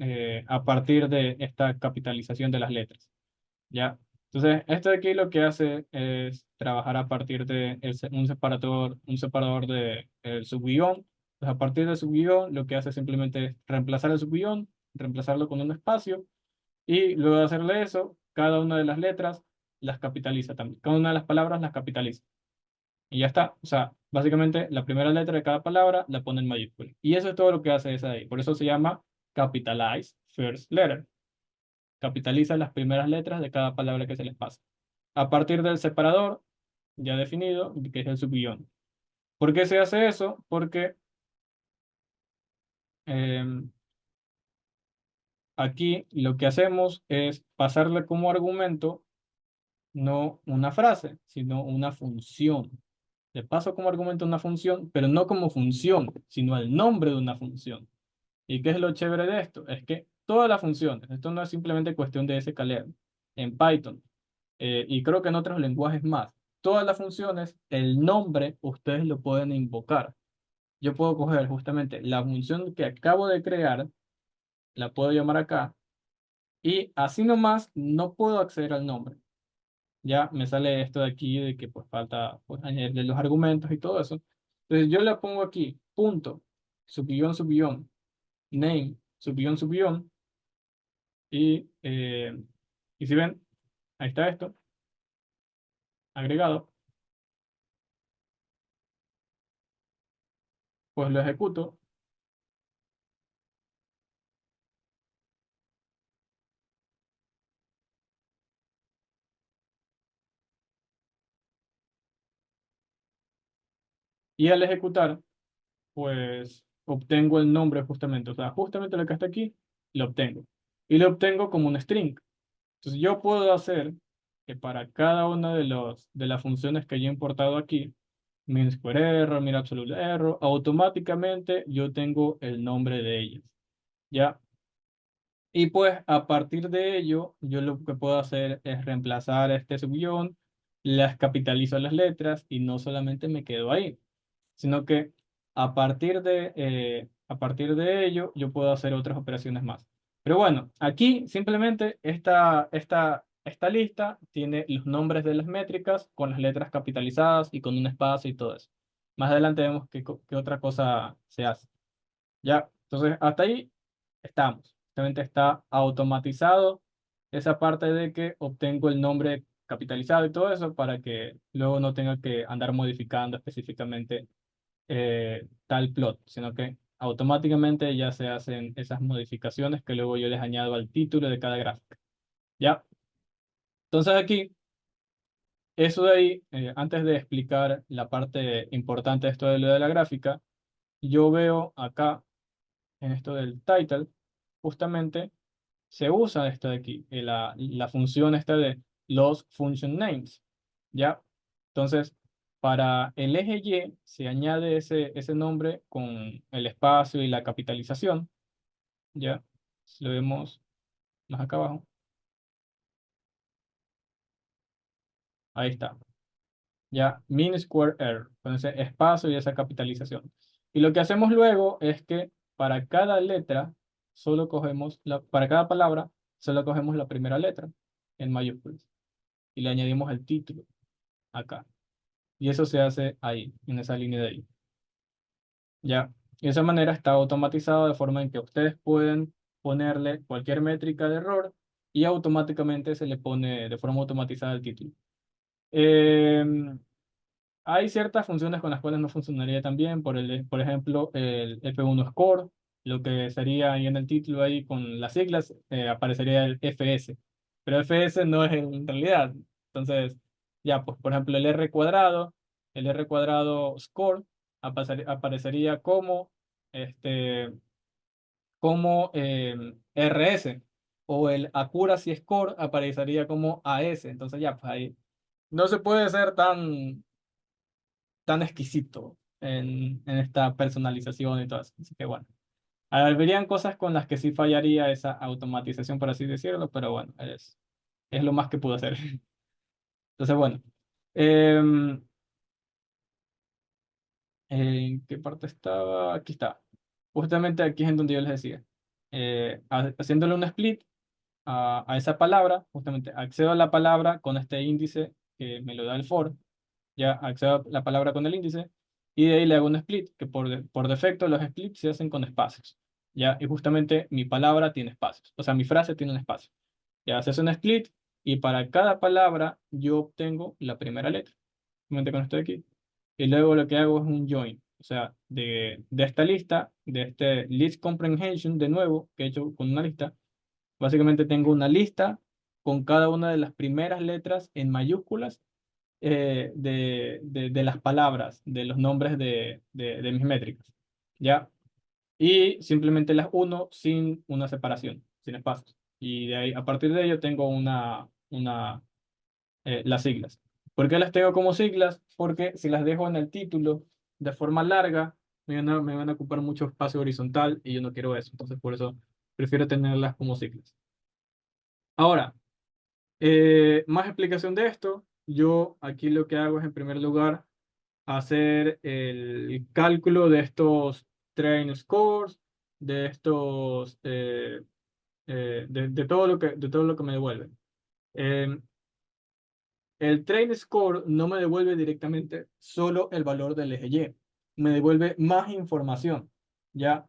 a partir de esta capitalización de las letras. ¿Ya? Entonces, esto de aquí lo que hace es trabajar a partir de un separador de el subguión. Pues a partir del subguión, lo que hace simplemente es reemplazar el subguión, reemplazarlo con un espacio, y luego de hacerle eso, cada una de las letras las capitaliza también. Cada una de las palabras las capitaliza. Y ya está. O sea, básicamente la primera letra de cada palabra la pone en mayúscula. Y eso es todo lo que hace esa de ahí. Por eso se llama Capitalize First Letter. Capitaliza las primeras letras de cada palabra que se les pasa. a partir del separador ya definido, que es el subguión. ¿Por qué se hace eso? Porque em, aquí lo que hacemos es pasarle como argumento no una frase, sino una función. Le paso como argumento una función, pero no como función, sino el nombre de una función. ¿Y qué es lo chévere de esto? Es que todas las funciones, esto no es simplemente cuestión de sklearn, en Python, y creo que en otros lenguajes más, todas las funciones, el nombre, ustedes lo pueden invocar. Yo puedo coger justamente la función que acabo de crear, la puedo llamar acá, y así nomás no puedo acceder al nombre. Ya me sale esto de aquí de que pues falta pues, añadirle los argumentos y todo eso. Entonces yo le pongo aquí, punto, subguión, name, subguión, y si ven, ahí está esto, agregado, pues lo ejecuto y al ejecutar, pues obtengo el nombre justamente, o sea, justamente lo que está aquí, lo obtengo. Y lo obtengo como un string. Entonces yo puedo hacer que para cada una de las funciones que yo he importado aquí, min square error, min absolute error, automáticamente yo tengo el nombre de ellas. ¿Ya? Y pues a partir de ello, yo lo que puedo hacer es reemplazar este subguión, las capitalizo las letras y no solamente me quedo ahí, sino que a partir de ello yo puedo hacer otras operaciones más. Pero bueno, aquí simplemente esta lista tiene los nombres de las métricas con las letras capitalizadas y con un espacio y todo eso. Más adelante vemos qué otra cosa se hace. Ya, entonces hasta ahí estamos. Simplemente está automatizado esa parte de que obtengo el nombre capitalizado y todo eso para que luego no tenga que andar modificando específicamente tal plot, sino que automáticamente ya se hacen esas modificaciones que luego yo les añado al título de cada gráfica. ¿Ya? Entonces aquí, eso de ahí, antes de explicar la parte importante de esto de lo de la gráfica, yo veo acá en esto del title, justamente se usa esto de aquí, la función esta de los function names, ¿ya? Entonces, para el eje Y se añade ese nombre con el espacio y la capitalización, ¿ya? Si lo vemos más acá abajo, ahí está, ¿ya? Mean square error, con ese espacio y esa capitalización. Y lo que hacemos luego es que para cada letra, solo cogemos, para cada palabra, solo cogemos la primera letra en mayúsculas y le añadimos el título acá. Y eso se hace ahí, en esa línea de ahí. Ya. Y de esa manera está automatizado de forma en que ustedes pueden ponerle cualquier métrica de error y automáticamente se le pone de forma automatizada el título. Em, Hay ciertas funciones con las cuales no funcionaría tan bien, por ejemplo, el F1 Score, lo que sería ahí en el título ahí con las siglas, aparecería el FS, pero FS no es en realidad. Entonces, ya, pues por ejemplo, el R cuadrado Score aparecería este, como RS, o el Accuracy Score aparecería como AS. Entonces, ya, pues ahí no se puede ser tan exquisito en esta personalización y todo eso. Así que bueno, verían cosas con las que sí fallaría esa automatización, por así decirlo, pero bueno, es lo más que puedo hacer. Entonces, bueno, em, ¿en qué parte estaba? Aquí está. Justamente aquí es en donde yo les decía. Haciéndole un split a esa palabra, justamente accedo a la palabra con este índice que me lo da el for, ya accedo a la palabra con el índice y de ahí le hago un split, que por defecto los splits se hacen con espacios, ya, y justamente mi palabra tiene espacios, o sea, mi frase tiene un espacio. Ya se hace un split y para cada palabra yo obtengo la primera letra, justamente con esto de aquí, y luego lo que hago es un join, o sea, de esta lista, de este list comprehension de nuevo, que he hecho con una lista. Básicamente tengo una lista con cada una de las primeras letras en mayúsculas de las palabras, de los nombres de mis métricas, ¿ya? Y simplemente las uno sin una separación, sin espacios. Y de ahí, a partir de ello tengo las siglas. ¿Por qué las tengo como siglas? Porque si las dejo en el título de forma larga, me van a ocupar mucho espacio horizontal y yo no quiero eso. Entonces, por eso prefiero tenerlas como siglas. Ahora, más explicación de esto. Yo aquí lo que hago es, en primer lugar, hacer el cálculo de estos train scores, de estos, de todo lo que me devuelven. Eh, el train score no me devuelve directamente solo el valor del eje Y, me devuelve más información, ¿ya?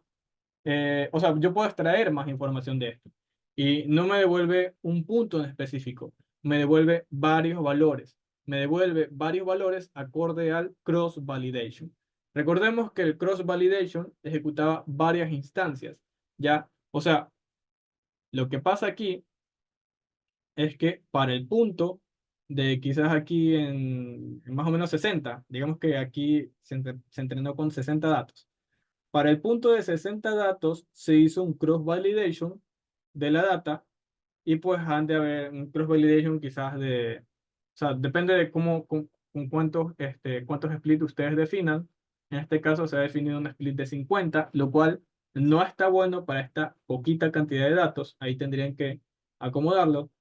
O sea, yo puedo extraer más información de esto y no me devuelve un punto en específico, me devuelve varios valores, me devuelve varios valores acorde al cross validation. Recordemos que el cross validation ejecutaba varias instancias, ¿ya? O sea, lo que pasa aquí es que para el punto de quizás aquí en más o menos 60, digamos que aquí se entrenó con 60 datos. Para el punto de 60 datos se hizo un cross-validation de la data y pues han de haber un cross-validation quizás o sea, depende de con cuántos splits ustedes definan. En este caso se ha definido un split de 50, lo cual no está bueno para esta poquita cantidad de datos. Ahí tendrían que acomodarlo.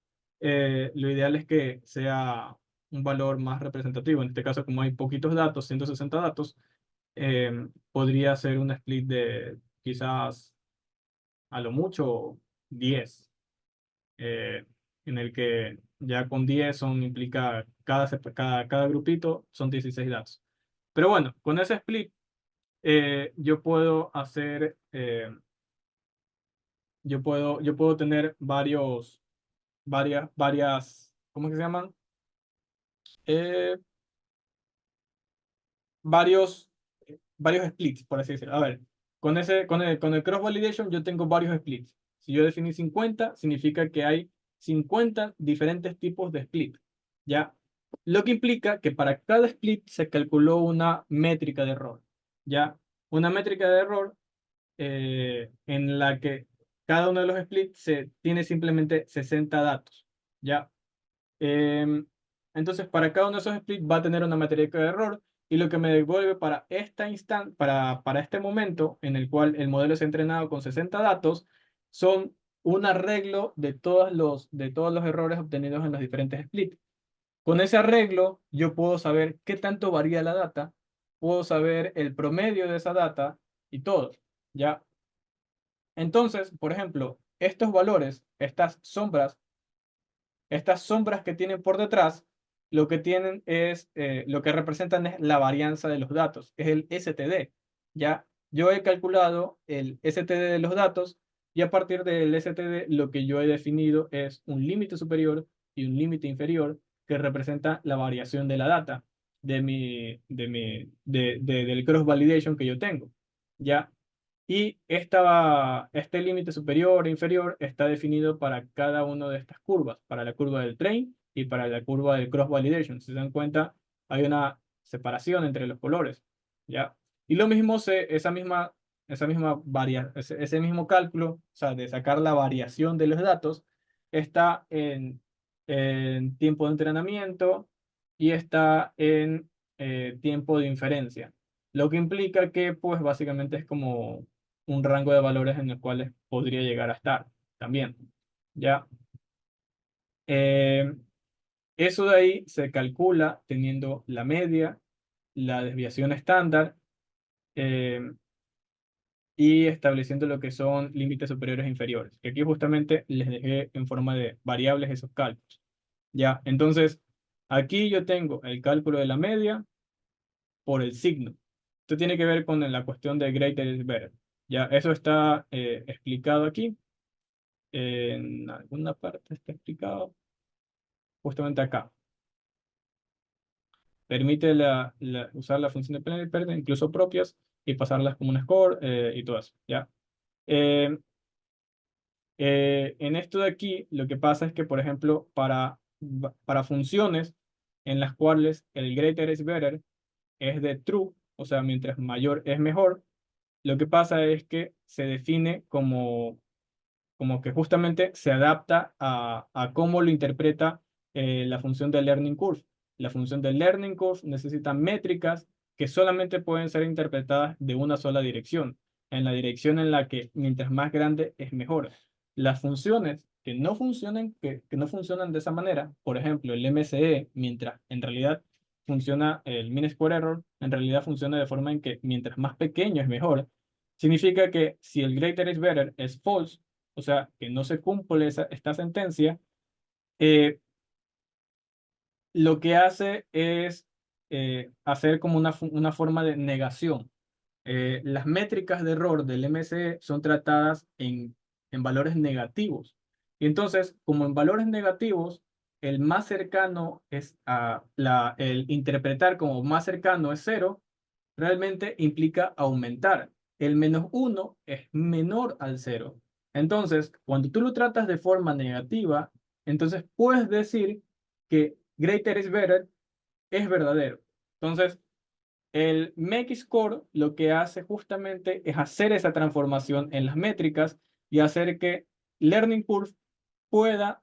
Lo ideal es que sea un valor más representativo. En este caso, como hay poquitos datos, 160 datos, podría ser un split de quizás a lo mucho 10, eh, en el que ya con 10 implica cada grupito son 16 datos. Pero bueno, con ese split yo puedo hacer, yo puedo tener ¿cómo que se llaman? Eh, varios, varios splits, por así decirlo. A ver, con el cross validation yo tengo varios splits. Si yo definí 50, significa que hay 50 diferentes tipos de split. ¿Ya? Lo que implica que para cada split se calculó una métrica de error. ¿Ya? Una métrica de error en la que cada uno de los splits tiene simplemente 60 datos. ¿Ya? Em, entonces, para cada uno de esos splits va a tener una métrica de error y lo que me devuelve para este momento en el cual el modelo es entrenado con 60 datos, son un arreglo de todos los errores obtenidos en los diferentes splits. Con ese arreglo, yo puedo saber qué tanto varía la data, puedo saber el promedio de esa data y todo, ¿ya? Entonces, por ejemplo, estos valores, estas sombras que tienen por detrás, lo que tienen lo que representan es la varianza de los datos, es el STD. Ya yo he calculado el STD de los datos y a partir del STD lo que yo he definido es un límite superior y un límite inferior que representa la variación de la data del cross validation que yo tengo. Ya y este límite superior e inferior está definido para cada una de estas curvas, para la curva del train y para la curva del cross validation. Si se dan cuenta, hay una separación entre los colores, ¿ya? Y lo mismo, ese mismo cálculo, o sea, de sacar la variación de los datos, está en tiempo de entrenamiento y está en tiempo de inferencia. Lo que implica que, pues, básicamente es como un rango de valores en el cual podría llegar a estar también. ¿Ya? Eh, Eso de ahí se calcula teniendo la media, la desviación estándar eh, y estableciendo lo que son límites superiores e inferiores. Que aquí justamente les dejé en forma de variables esos cálculos. ¿Ya? Entonces, aquí yo tengo el cálculo de la media por el signo. Esto tiene que ver con la cuestión de greater is better. Ya, eso está explicado aquí. En alguna parte está explicado, justamente acá. Permite usar la función de plena y pérdida, incluso propias, y pasarlas como un score y todo eso, ¿ya? Eh, En esto de aquí, lo que pasa es que, por ejemplo, para funciones en las cuales el greater is better es de true, o sea, mientras mayor es mejor, lo que pasa es que se define como que justamente se adapta a cómo lo interpreta la función del learning curve. La función del learning curve necesita métricas que solamente pueden ser interpretadas de una sola dirección, en la dirección en la que mientras más grande es mejor. Las funciones que no funcionan de esa manera, por ejemplo, el MCE, mientras en realidad funciona el mean square error, en realidad funciona de forma en que mientras más pequeño es mejor. Significa que si el greater is better es false, o sea, que no se cumple esta sentencia, eh, lo que hace es hacer como una forma de negación. Las métricas de error del MCE son tratadas en valores negativos. Y entonces, como en valores negativos, el más cercano es el interpretar como más cercano es cero, realmente implica aumentar. El -1 es menor al cero. Entonces, cuando tú lo tratas de forma negativa, entonces puedes decir que greater is better es verdadero. Entonces, el make score lo que hace justamente es hacer esa transformación en las métricas y hacer que Learning Curve pueda,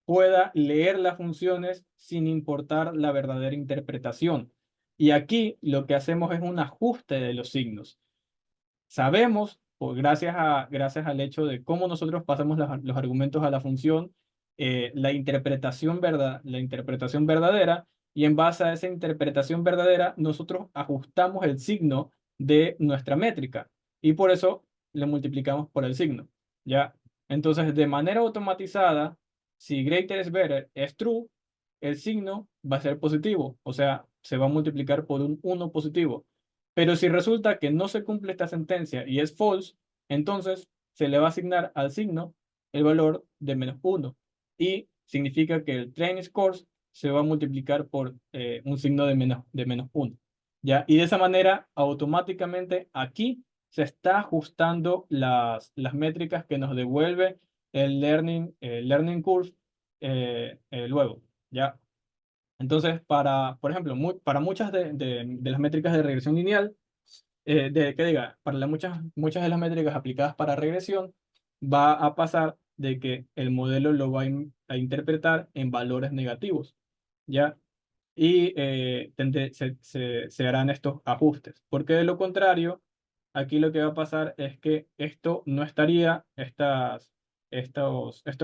pueda leer las funciones sin importar la verdadera interpretación. Y aquí lo que hacemos es un ajuste de los signos. Sabemos, pues gracias al hecho de cómo nosotros pasamos los argumentos a la función, la interpretación verdadera, y en base a esa interpretación verdadera, nosotros ajustamos el signo de nuestra métrica, y por eso le multiplicamos por el signo, ¿ya? Entonces, de manera automatizada, si greater is better es true, el signo va a ser positivo, o sea, se va a multiplicar por un 1 positivo. Pero si resulta que no se cumple esta sentencia y es false, entonces se le va a asignar al signo el valor de -1 y significa que el train scores se va a multiplicar por un signo de menos 1. ¿Ya? Y de esa manera, automáticamente aquí se está ajustando las métricas que nos devuelve el learning curve luego. ¿Ya? Entonces, por ejemplo, para muchas de las métricas de regresión lineal, que diga, para muchas de las métricas aplicadas para regresión, va a pasar de que el modelo lo va a interpretar en valores negativos, ¿ya? Y se harán estos ajustes, porque de lo contrario, aquí lo que va a pasar es que esto no estaría, estos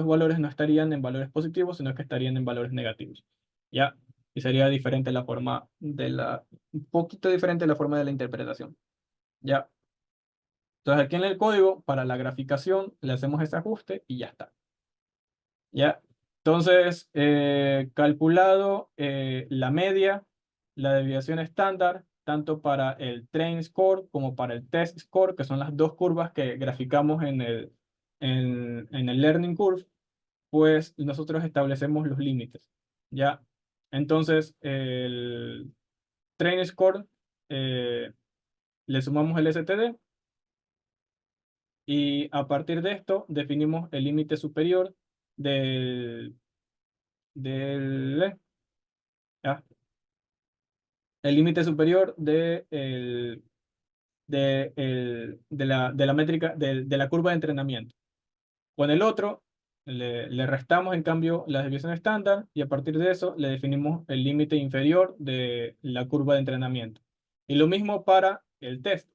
valores no estarían en valores positivos, sino que estarían en valores negativos, ¿ya? Y sería diferente la forma un poquito diferente la forma de la interpretación. Ya. Entonces aquí en el código, para la graficación, le hacemos ese ajuste y ya está. Ya. Entonces, calculado la media, la desviación estándar, tanto para el train score como para el test score, que son las dos curvas que graficamos en el learning curve, pues nosotros establecemos los límites. Ya. Entonces, el train score, le sumamos el STD. Y a partir de esto definimos el límite superior del, del, ah, el límite superior de la métrica de la curva de entrenamiento. Con el otro le restamos en cambio la desviación estándar y a partir de eso le definimos el límite inferior de la curva de entrenamiento. Y lo mismo para el test.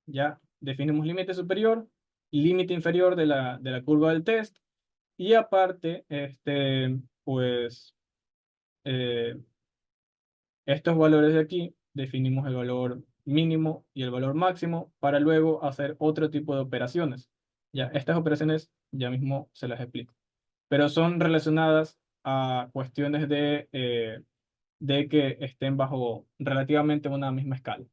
Ya definimos límite superior y límite inferior de la curva del test. Y aparte, pues, eh, estos valores de aquí, definimos el valor mínimo y el valor máximo para luego hacer otro tipo de operaciones. Ya, estas operaciones ya mismo se las explico. Pero son relacionadas a cuestiones de que estén bajo relativamente una misma escala.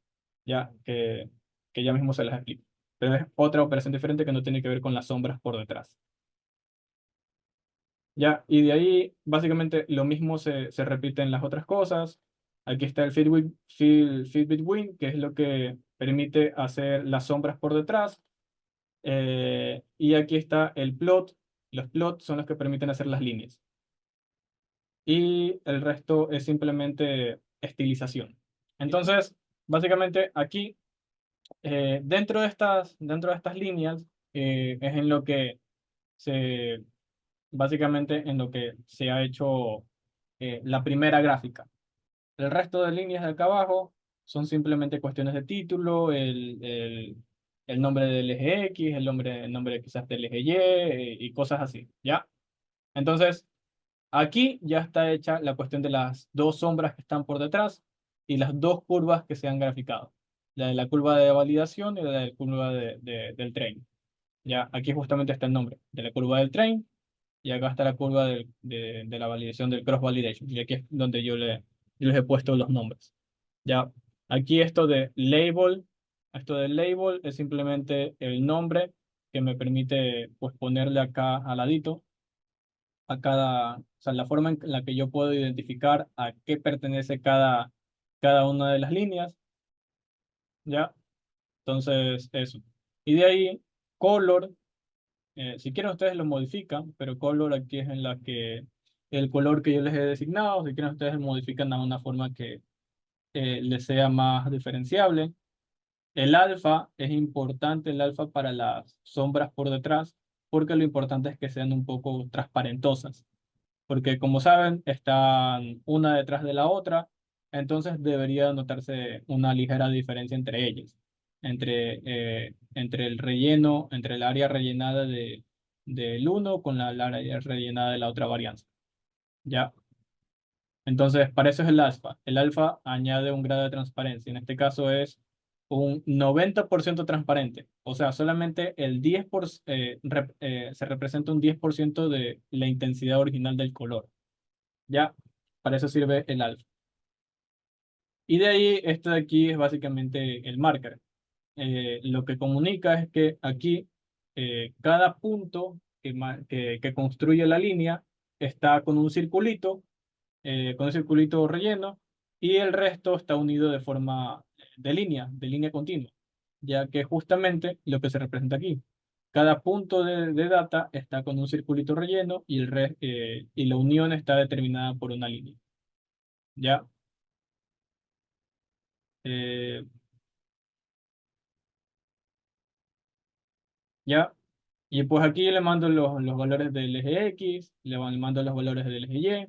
Ya, que ya mismo se las explico. Pero es otra operación diferente que no tiene que ver con las sombras por detrás. Ya, y de ahí básicamente lo mismo se repite en las otras cosas. Aquí está el fit between, que es lo que permite hacer las sombras por detrás. Y aquí está el plot. Los plots son los que permiten hacer las líneas. Y el resto es simplemente estilización. Entonces, básicamente aquí, dentro de estas líneas, es en lo que se, básicamente en lo que se ha hecho la primera gráfica. El resto de líneas de acá abajo son simplemente cuestiones de título, el nombre del eje X, el nombre quizás del eje Y, y cosas así, ¿ya? Entonces, aquí ya está hecha la cuestión de las dos sombras que están por detrás y las dos curvas que se han graficado. La de la curva de validación y la de la curva del train. Ya, aquí justamente está el nombre de la curva del train y acá está la curva de la validación del cross validation. Y aquí es donde yo les he puesto los nombres. Ya, aquí esto de label es simplemente el nombre que me permite pues ponerle acá al ladito a cada, o sea, la forma en la que yo puedo identificar a qué pertenece cada una de las líneas, ¿ya? Entonces, eso. Y de ahí, color, si quieren ustedes lo modifican, pero color aquí es en la que el color que yo les he designado, si quieren ustedes lo modifican de una forma que les sea más diferenciable. El alfa es importante, el alfa para las sombras por detrás, porque lo importante es que sean un poco transparentosas. Porque como saben, están una detrás de la otra, entonces debería notarse una ligera diferencia entre ellas, entre el relleno, entre el área rellenada del uno con la área rellenada de la otra varianza. ¿Ya? Entonces, para eso es el alfa. El alfa añade un grado de transparencia. En este caso es un 90% transparente. O sea, solamente el 10% se representa un 10% de la intensidad original del color. Ya, para eso sirve el alfa. Y de ahí, esto de aquí es básicamente el marker. Lo que comunica es que aquí cada punto que construye la línea está con un circulito relleno, y el resto está unido de forma de línea continua, ya que justamente lo que se representa aquí. Cada punto de data está con un circulito relleno y la unión está determinada por una línea. ¿Ya? Eh, ¿Ya? Y pues aquí le mando los valores del eje X, mando los valores del eje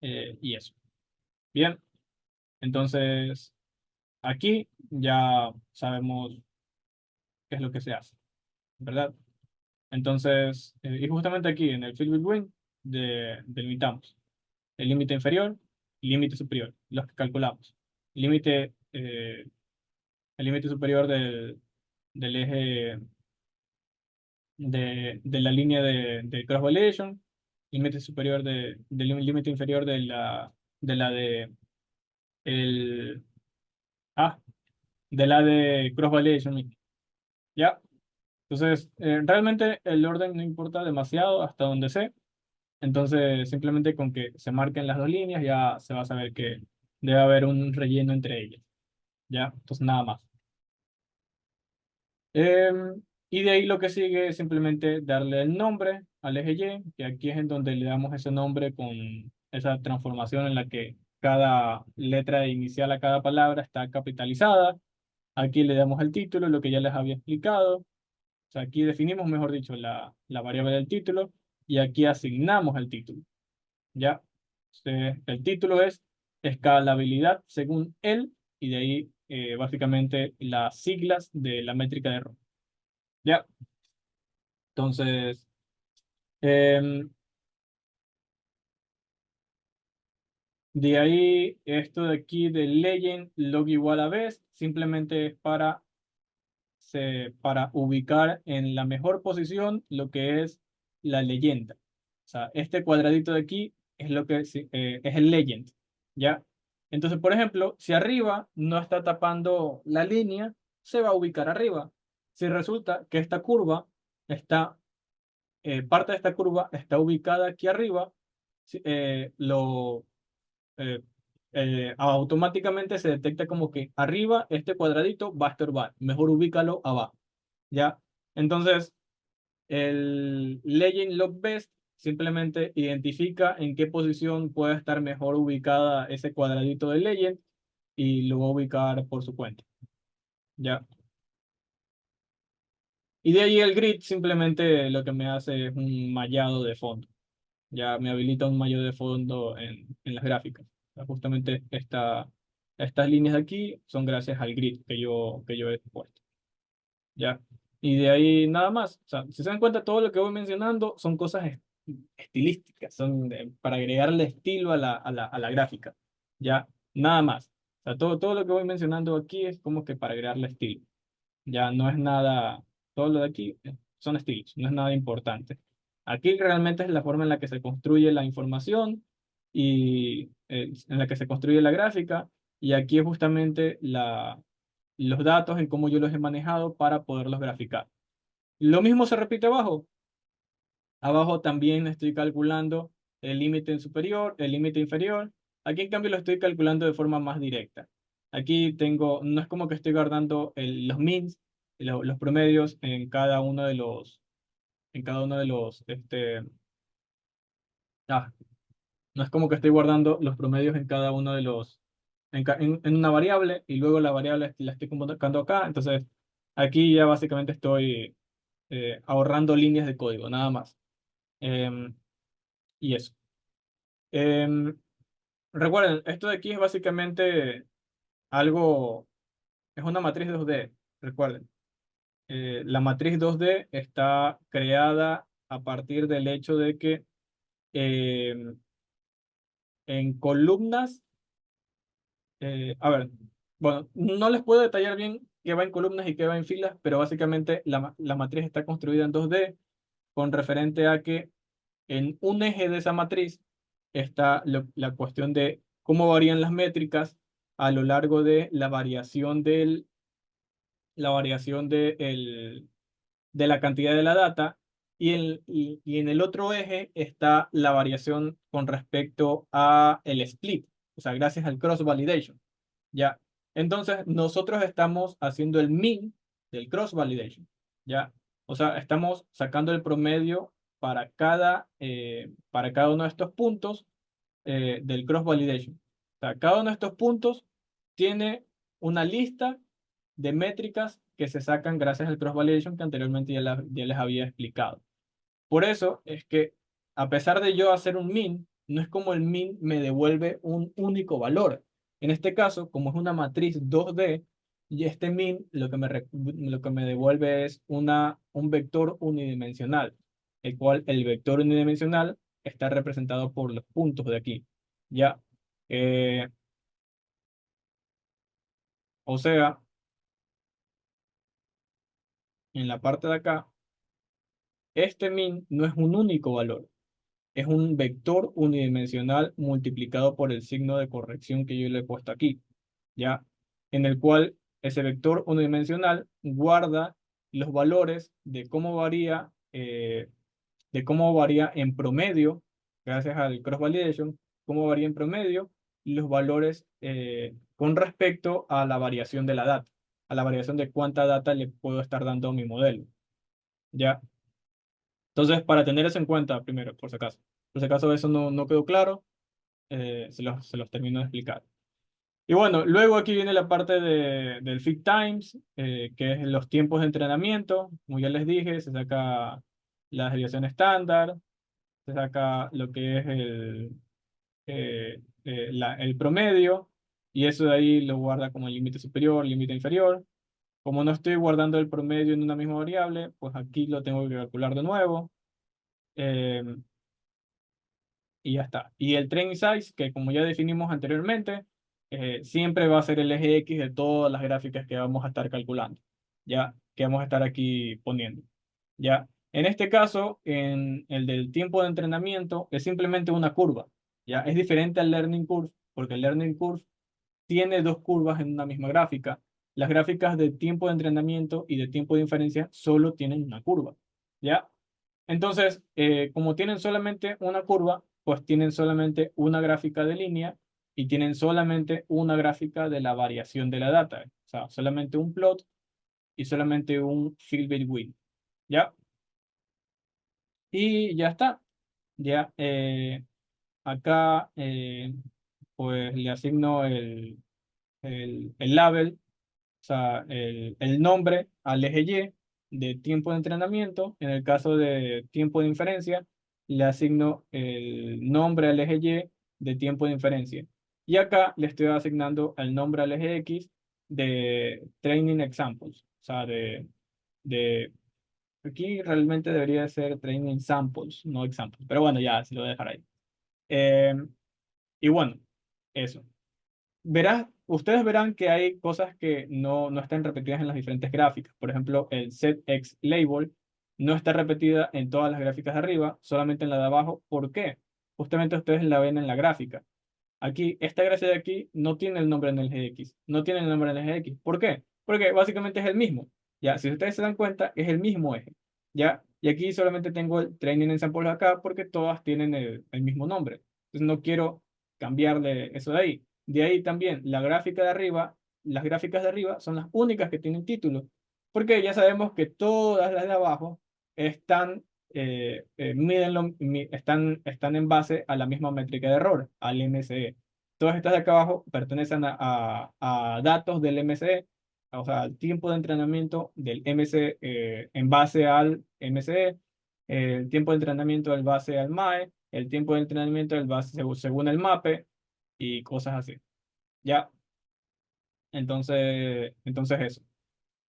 Y, y eso. Bien, entonces aquí ya sabemos qué es lo que se hace, ¿verdad? Entonces, y justamente aquí en el field between delimitamos el límite inferior y límite superior, los que calculamos. Límite, el límite superior del eje de la línea de cross validation, límite superior del límite inferior de la de el ah, de la de cross validation. ¿Ya? Entonces, realmente el orden no importa demasiado hasta donde sé. Entonces, simplemente con que se marquen las dos líneas ya se va a saber que debe haber un relleno entre ellas. ¿Ya? Entonces, nada más. Y de ahí lo que sigue es simplemente darle el nombre al eje Y, que aquí es en donde le damos ese nombre con esa transformación en la que cada letra inicial a cada palabra está capitalizada. Aquí le damos el título, lo que ya les había explicado. O sea, aquí definimos, mejor dicho, la variable del título y aquí asignamos el título. ¿Ya? El título es escalabilidad según él y de ahí básicamente las siglas de la métrica de error. ¿Ya? Entonces, em, de ahí esto de aquí de legend log igual a vez simplemente es para ubicar en la mejor posición lo que es la leyenda. O sea, este cuadradito de aquí es lo que es el legend, ¿ya? Entonces, por ejemplo, si arriba no está tapando la línea, se va a ubicar arriba. Si resulta que esta curva está, parte de esta curva está ubicada aquí arriba, si- lo eh, automáticamente se detecta como que arriba este cuadradito va a estorbar, mejor ubícalo abajo, ¿ya? Entonces, el Legend Log Best simplemente identifica en qué posición puede estar mejor ubicada ese cuadradito de Legend y lo va a ubicar por su cuenta. ¿Ya? Y de ahí el grid simplemente lo que me hace es un mallado de fondo. Ya me habilita un mallado de fondo en las gráficas. O sea, justamente estas líneas de aquí son gracias al grid que yo he puesto. ¿Ya? Y de ahí nada más. O sea, si se dan cuenta, todo lo que voy mencionando son cosas estilísticas, son para agregarle estilo a la gráfica. ¿Ya? Nada más. O sea, todo lo que voy mencionando aquí es como que para agregarle estilo. Ya no es nada, todo lo de aquí son estilos, no es nada importante. Aquí realmente es la forma en la que se construye la información y en la que se construye la gráfica, y aquí es justamente los datos en cómo yo los he manejado para poderlos graficar. Lo mismo se repite abajo. Abajo también estoy calculando el límite superior, el límite inferior. Aquí en cambio lo estoy calculando de forma más directa. Aquí tengo, no es como que estoy guardando los mins, los promedios ah, no es como que estoy guardando los promedios en cada uno de los, en una variable y luego la variable la estoy convocando acá. Entonces aquí ya básicamente estoy ahorrando líneas de código, nada más. Em, y eso. Em, Recuerden, esto de aquí es básicamente algo, es una matriz 2D. Recuerden, la matriz 2D está creada a partir del hecho de que eh, en columnas, a ver, bueno, no les puedo detallar bien qué va en columnas y qué va en filas, pero básicamente la matriz está construida en 2D con referente a que en un eje de esa matriz está la cuestión de cómo varían las métricas a lo largo de la variación de la cantidad de la data, y en el otro eje está la variación con respecto a el split, o sea, gracias al cross validation. ¿Ya? Entonces, nosotros estamos haciendo el mean del cross validation. ¿Ya? O sea, estamos sacando el promedio para cada uno de estos puntos del cross validation. O sea, cada uno de estos puntos tiene una lista de métricas que se sacan gracias al cross validation que anteriormente ya les había explicado. Por eso es que, a pesar de yo hacer un min, no es como el min me devuelve un único valor. En este caso, como es una matriz 2D, y este min lo que me devuelve es un vector unidimensional, el cual el vector unidimensional está representado por los puntos de aquí. ¿Ya? Eh, o sea, en la parte de acá, este min no es un único valor, es un vector unidimensional multiplicado por el signo de corrección que yo le he puesto aquí, ¿ya? En el cual ese vector unidimensional guarda los valores de cómo varía en promedio, gracias al cross validation, cómo varía en promedio los valores con respecto a la variación de la data, a la variación de cuánta data le puedo estar dando a mi modelo, ¿ya? Entonces, para tener eso en cuenta, primero, por si acaso eso no quedó claro, se los termino de explicar. Y bueno, luego aquí viene la parte del Fit Times, que es los tiempos de entrenamiento. Como ya les dije, se saca la desviación estándar, se saca lo que es el promedio, y eso de ahí lo guarda como el límite superior, límite inferior. Como no estoy guardando el promedio en una misma variable, pues aquí lo tengo que calcular de nuevo. eh, y ya está. Y el training size, que como ya definimos anteriormente, siempre va a ser el eje X de todas las gráficas que vamos a estar calculando, ya que vamos a estar aquí poniendo. Ya. En este caso, en el del tiempo de entrenamiento, es simplemente una curva. Ya. Es diferente al learning curve, porque el learning curve tiene dos curvas en una misma gráfica. Las gráficas de tiempo de entrenamiento y de tiempo de inferencia solo tienen una curva. ¿Ya? Entonces, como tienen solamente una curva, pues tienen solamente una gráfica de línea y tienen solamente una gráfica de la variación de la data. O sea, solamente un plot y solamente un field width. ¿ya? Y ya está. Ya, acá, pues le asigno el label, o sea, el nombre al eje Y de tiempo de entrenamiento. En el caso de tiempo de inferencia, le asigno el nombre al eje Y de tiempo de inferencia. Y acá le estoy asignando el nombre al eje X de training examples. O sea, aquí realmente debería ser training samples, no examples. Pero bueno, ya, se lo voy a dejar ahí. Eh, y bueno, eso. Ustedes verán que hay cosas que no están repetidas en las diferentes gráficas. Por ejemplo, el setX label no está repetida en todas las gráficas de arriba, solamente en la de abajo. ¿Por qué? Justamente ustedes la ven en la gráfica. Aquí, esta gráfica de aquí no tiene el nombre en el GX, no tiene el nombre en el GX. ¿Por qué? Porque básicamente es el mismo. Ya, si ustedes se dan cuenta, es el mismo eje. Ya, y aquí solamente tengo el training examples acá porque todas tienen el mismo nombre. Entonces no quiero cambiarle eso de ahí. De ahí también la gráfica de arriba, las gráficas de arriba son las únicas que tienen título, porque ya sabemos que todas las de abajo están, están en base a la misma métrica de error, al MCE. Todas estas de acá abajo pertenecen a datos del MCE, o sea, al tiempo de entrenamiento del MC en base al MCE, el tiempo de entrenamiento en base al MAE, el tiempo de entrenamiento en base según el MAPE y cosas así. ¿Ya? Entonces eso.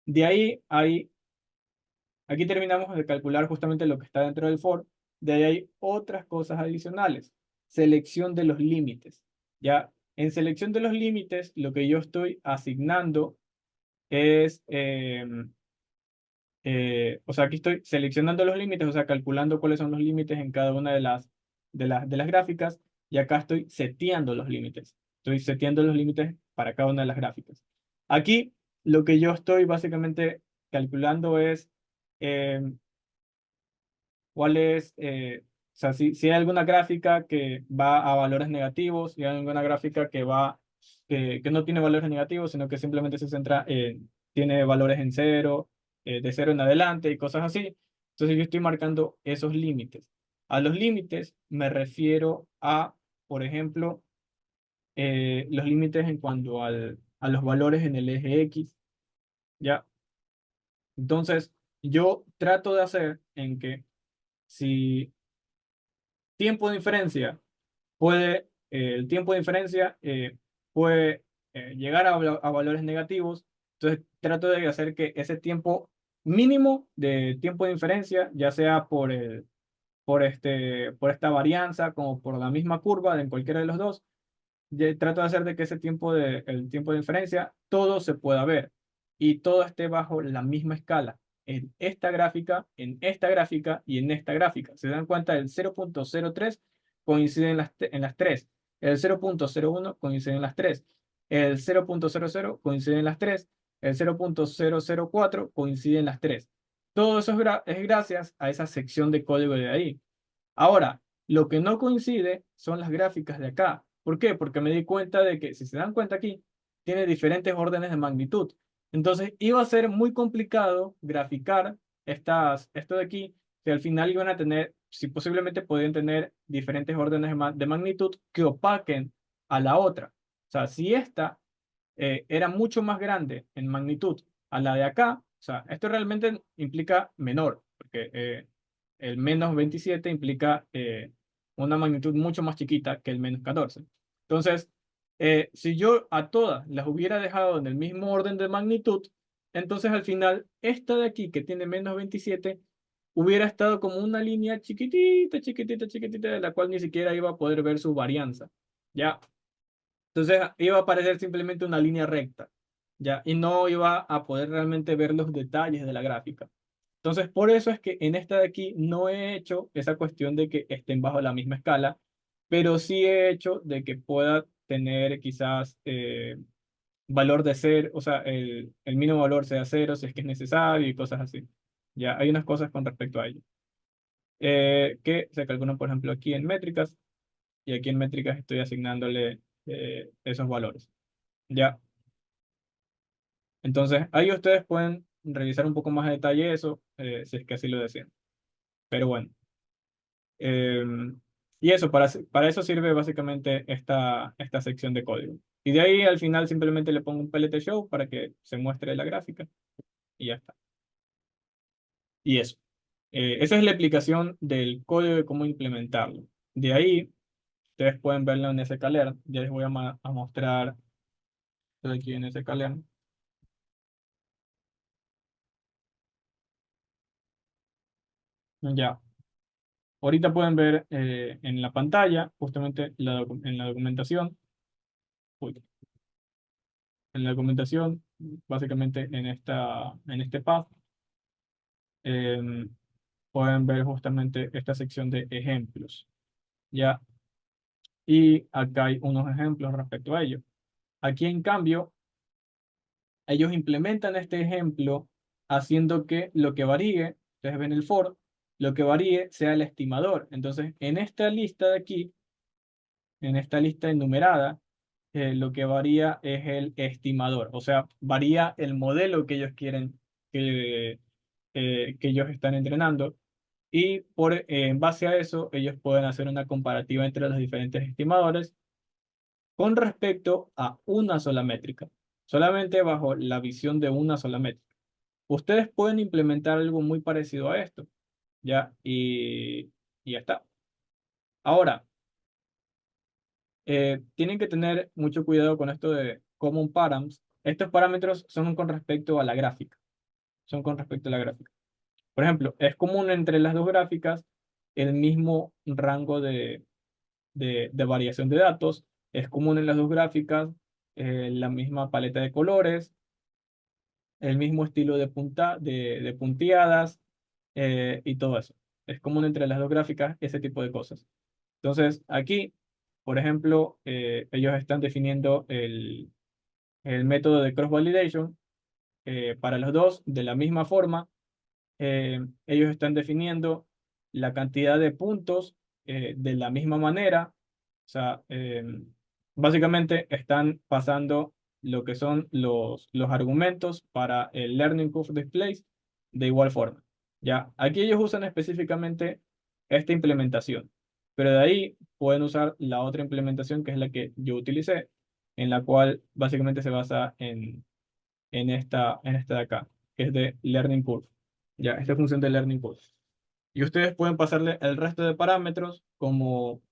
De ahí aquí terminamos de calcular justamente lo que está dentro del for. De ahí hay otras cosas adicionales. Selección de los límites. ¿Ya? En selección de los límites, lo que yo estoy asignando es, o sea, aquí estoy seleccionando los límites, o sea, calculando cuáles son los límites en cada una de las gráficas, y acá estoy seteando los límites. Estoy seteando los límites para cada una de las gráficas. Aquí lo que yo estoy básicamente calculando es eh, cuál es, o sea, si hay alguna gráfica que va a valores negativos, si hay alguna gráfica que no tiene valores negativos, sino que simplemente se centra en, tiene valores en cero, de cero en adelante y cosas así. Entonces yo estoy marcando esos límites. A los límites me refiero a, por ejemplo, los límites en cuanto a los valores en el eje X, ¿ya? Entonces, yo trato de hacer en que si tiempo de inferencia el tiempo de inferencia puede llegar a valores negativos. Entonces trato de hacer que ese tiempo mínimo de tiempo de inferencia, ya sea por esta varianza como por la misma curva en cualquiera de los dos, trato de hacer de que el tiempo de inferencia, todo se pueda ver y todo esté bajo la misma escala. En esta gráfica, en esta gráfica y en esta gráfica. Se dan cuenta, el 0.03 coincide en las tres. El 0.01 coincide en las tres. El 0.00 coincide en las tres. El 0.004 coincide en las tres. Todo eso es gracias a esa sección de código de ahí. Ahora, lo que no coincide son las gráficas de acá. ¿Por qué? Porque me di cuenta de que, si se dan cuenta aquí, tiene diferentes órdenes de magnitud. Entonces, iba a ser muy complicado graficar esto de aquí, que al final iban a tener, si posiblemente podían tener diferentes órdenes de magnitud que opaquen a la otra. O sea, si esta era mucho más grande en magnitud a la de acá, o sea, esto realmente implica menor, porque el menos 27 implica una magnitud mucho más chiquita que el menos 14. Entonces, si yo a todas las hubiera dejado en el mismo orden de magnitud, entonces al final esta de aquí que tiene menos 27 hubiera estado como una línea chiquitita, chiquitita, chiquitita, de la cual ni siquiera iba a poder ver su varianza. ¿Ya? Entonces iba a aparecer simplemente una línea recta, ¿ya? Y no iba a poder realmente ver los detalles de la gráfica. Entonces, por eso es que en esta de aquí no he hecho esa cuestión de que estén bajo la misma escala, pero sí he hecho de que pueda tener quizás valor de cero, o sea, el mínimo valor sea cero si es que es necesario y cosas así. Ya, hay unas cosas con respecto a ello. Que se calculan, por ejemplo, aquí en métricas, y aquí en métricas estoy asignándole esos valores. Ya, entonces ahí ustedes pueden revisar un poco más a detalle eso. si es que así lo desean. Pero bueno, y eso, para eso sirve básicamente esta sección de código. Y de ahí al final simplemente le pongo un PLT show para que se muestre la gráfica y ya está. Y eso. Esa es la explicación del código de cómo implementarlo. De ahí, ustedes pueden verlo en sklearn. Ya les voy a mostrar esto de aquí en sklearn. Ya. Ahorita pueden ver en la pantalla, justamente en la documentación, uy, en la documentación, básicamente en este path, em, pueden ver justamente esta sección de ejemplos. Ya. Y acá hay unos ejemplos respecto a ello. Aquí, en cambio, ellos implementan este ejemplo haciendo que lo que varíe, ustedes ven el for, lo que varíe sea el estimador. Entonces, en esta lista de aquí, en esta lista enumerada, lo que varía es el estimador. O sea, varía el modelo que ellos quieren que ellos están entrenando. Y en base a eso, ellos pueden hacer una comparativa entre los diferentes estimadores con respecto a una sola métrica, solamente bajo la visión de una sola métrica. Ustedes pueden implementar algo muy parecido a esto, ¿ya? Y ya está. Ahora, tienen que tener mucho cuidado con esto de common params. Estos parámetros son con respecto a la gráfica, son con respecto a la gráfica. Por ejemplo, es común entre las dos gráficas el mismo rango de variación de datos, es común en las dos gráficas la misma paleta de colores, el mismo estilo de punteadas y todo eso. Es común entre las dos gráficas ese tipo de cosas. Entonces, aquí, por ejemplo, ellos están definiendo el método de cross-validation para los dos de la misma forma. Ellos están definiendo la cantidad de puntos de la misma manera. O sea, básicamente están pasando lo que son los argumentos para el Learning Curve Displays de igual forma. Ya, aquí ellos usan específicamente esta implementación, pero de ahí pueden usar la otra implementación que es la que yo utilicé, en la cual básicamente se basa en esta de acá, que es de Learning Curve. Ya, esta función de Learning Curve. Y ustedes pueden pasarle el resto de parámetros como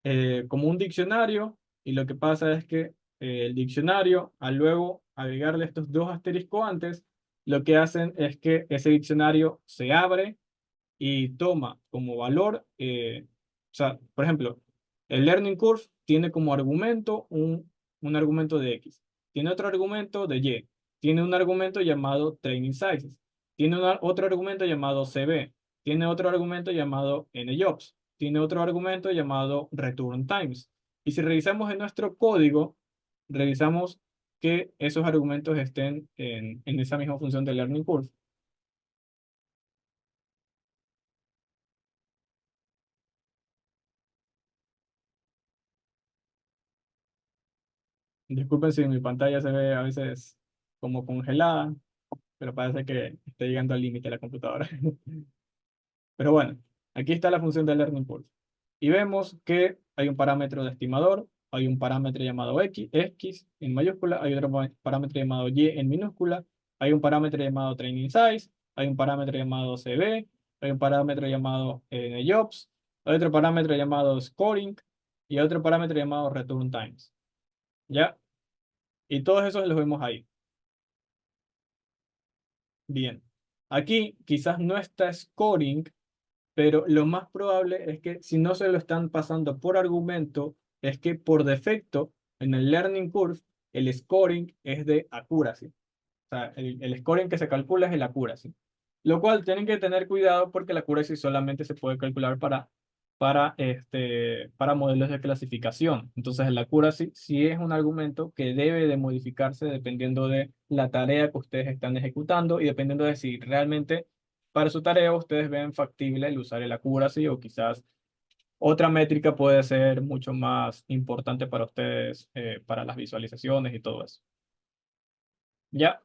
un diccionario, y lo que pasa es que el diccionario, al luego agregarle estos dos asteriscos antes, lo que hacen es que ese diccionario se abre y toma como valor, o sea, por ejemplo, el learning curve tiene como argumento un argumento de X, tiene otro argumento de Y, tiene un argumento llamado training sizes, tiene otro argumento llamado CB, tiene otro argumento llamado njobs, tiene otro argumento llamado return times. Y si revisamos en nuestro código, revisamos que esos argumentos estén en esa misma función de learning curve. Disculpen si mi pantalla se ve a veces como congelada, pero parece que está llegando al límite de la computadora. Pero bueno, aquí está la función de Learning Pulse. Y vemos que hay un parámetro de estimador, hay un parámetro llamado X en mayúscula, hay otro parámetro llamado Y en minúscula, hay un parámetro llamado Training Size, hay un parámetro llamado CB, hay un parámetro llamado jobs, hay otro parámetro llamado Scoring y hay otro parámetro llamado Return Times. ¿Ya? Y todos esos los vemos ahí. Bien. Aquí quizás no está scoring, pero lo más probable es que si no se lo están pasando por argumento, es que por defecto en el learning curve el scoring es de accuracy. O sea, el scoring que se calcula es el accuracy. Lo cual tienen que tener cuidado porque la accuracy solamente se puede calcular para modelos de clasificación. Entonces, el accuracy sí es un argumento que debe de modificarse dependiendo de la tarea que ustedes están ejecutando y dependiendo de si realmente para su tarea ustedes ven factible el usar el accuracy o quizás otra métrica puede ser mucho más importante para ustedes, para las visualizaciones y todo eso. Ya,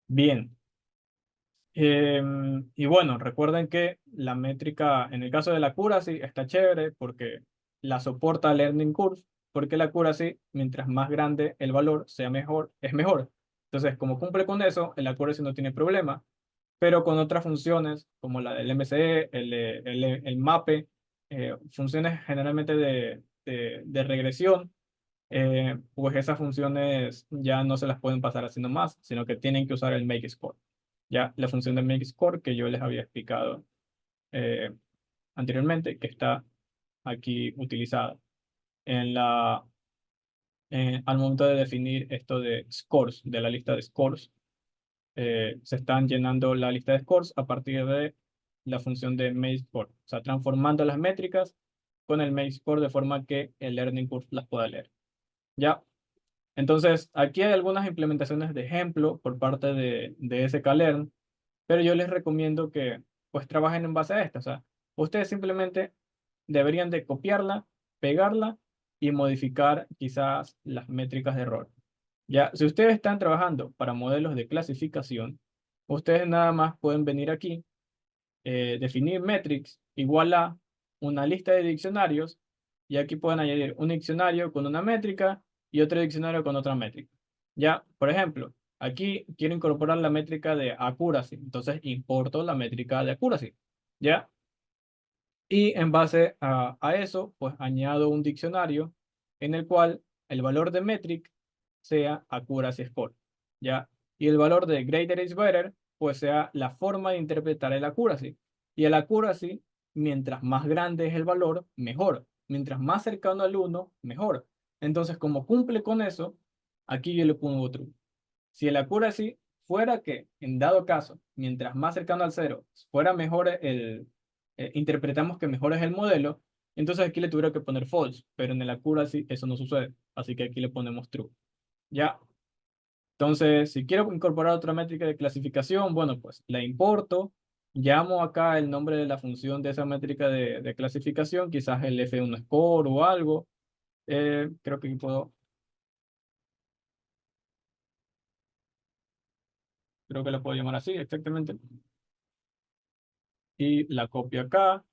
Bien. Y bueno, recuerden que la métrica, en el caso de la accuracy, está chévere porque la soporta Learning Curve, porque la accuracy, mientras más grande el valor, sea mejor, es mejor. Entonces, como cumple con eso, el accuracy no tiene problema, pero con otras funciones, como la del MCE, el MAPE, funciones generalmente de regresión, pues esas funciones ya no se las pueden pasar haciendo más, sino que tienen que usar el make score. Ya la función de make score que yo les había explicado eh, anteriormente, que está aquí utilizada en al momento de definir esto de scores, de la lista de scores, se están llenando la lista de scores a partir de la función de make score, o sea, transformando las métricas con el make score de forma que el learning curve las pueda leer. Ya. Entonces, aquí hay algunas implementaciones de ejemplo por parte de sklearn, pero yo les recomiendo que pues trabajen en base a esto. O sea, ustedes simplemente deberían de copiarla, pegarla y modificar quizás las métricas de error. Ya, si ustedes están trabajando para modelos de clasificación, ustedes nada más pueden venir aquí, definir metrics igual a una lista de diccionarios, y aquí pueden añadir un diccionario con una métrica y otro diccionario con otra métrica. Ya, por ejemplo, aquí quiero incorporar la métrica de accuracy, entonces importo la métrica de accuracy. Ya, y en base a eso, pues añado un diccionario en el cual el valor de metric sea accuracy score, ¿ya? Y el valor de greater is better, pues sea la forma de interpretar el accuracy. Y el accuracy, mientras más grande es el valor, mejor. Mientras más cercano al uno, mejor. Entonces, como cumple con eso, aquí yo le pongo true. Si el accuracy fuera que, en dado caso, mientras más cercano al cero, fuera mejor interpretamos que mejor es el modelo, entonces aquí le tuviera que poner false, pero en el accuracy eso no sucede, así que aquí le ponemos true. Ya, entonces si quiero incorporar otra métrica de clasificación, bueno, pues la importo, llamo acá el nombre de la función de esa métrica de clasificación, quizás el F1 score o algo. Creo que aquí creo que lo puedo llamar así, exactamente. Y la copio acá,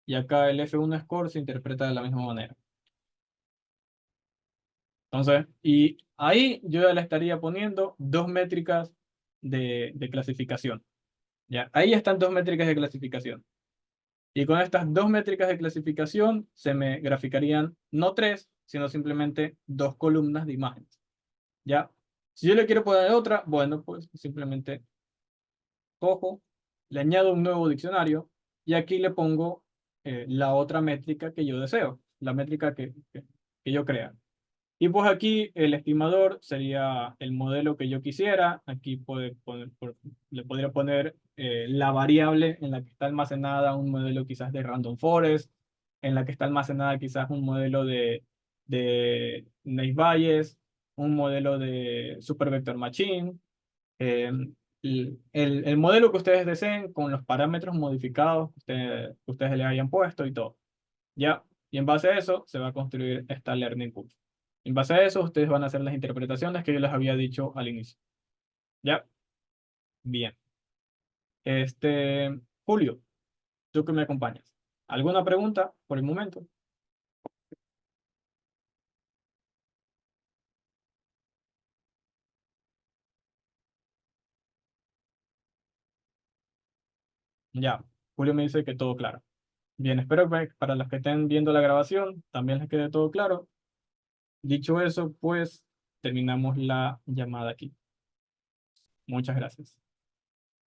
y acá el F1 score se interpreta de la misma manera. Entonces, y ahí yo ya le estaría poniendo dos métricas de clasificación. ¿Ya? Ahí están dos métricas de clasificación. Y con estas dos métricas de clasificación se me graficarían no tres, sino simplemente dos columnas de imágenes. ¿Ya? Si yo le quiero poner otra, bueno, pues simplemente cojo, le añado un nuevo diccionario y aquí le pongo la otra métrica que yo deseo, la métrica que yo crea. Y pues aquí el estimador sería el modelo que yo quisiera. Aquí le podría poner la variable en la que está almacenada un modelo quizás de Random Forest, en la que está almacenada quizás un modelo de Naive Bayes, un modelo de Super Vector Machine, eh, el modelo que ustedes deseen con los parámetros modificados que ustedes le hayan puesto y todo. ¿Ya? Y en base a eso se va a construir esta Learning Curve. En base a eso ustedes van a hacer las interpretaciones que yo les había dicho al inicio. ¿Ya? Bien. Julio, tú que me acompañas. ¿Alguna pregunta por el momento? Ya. Julio me dice que todo claro. Bien, espero que para los que estén viendo la grabación también les quede todo claro. Dicho eso, pues terminamos la llamada aquí. Muchas gracias.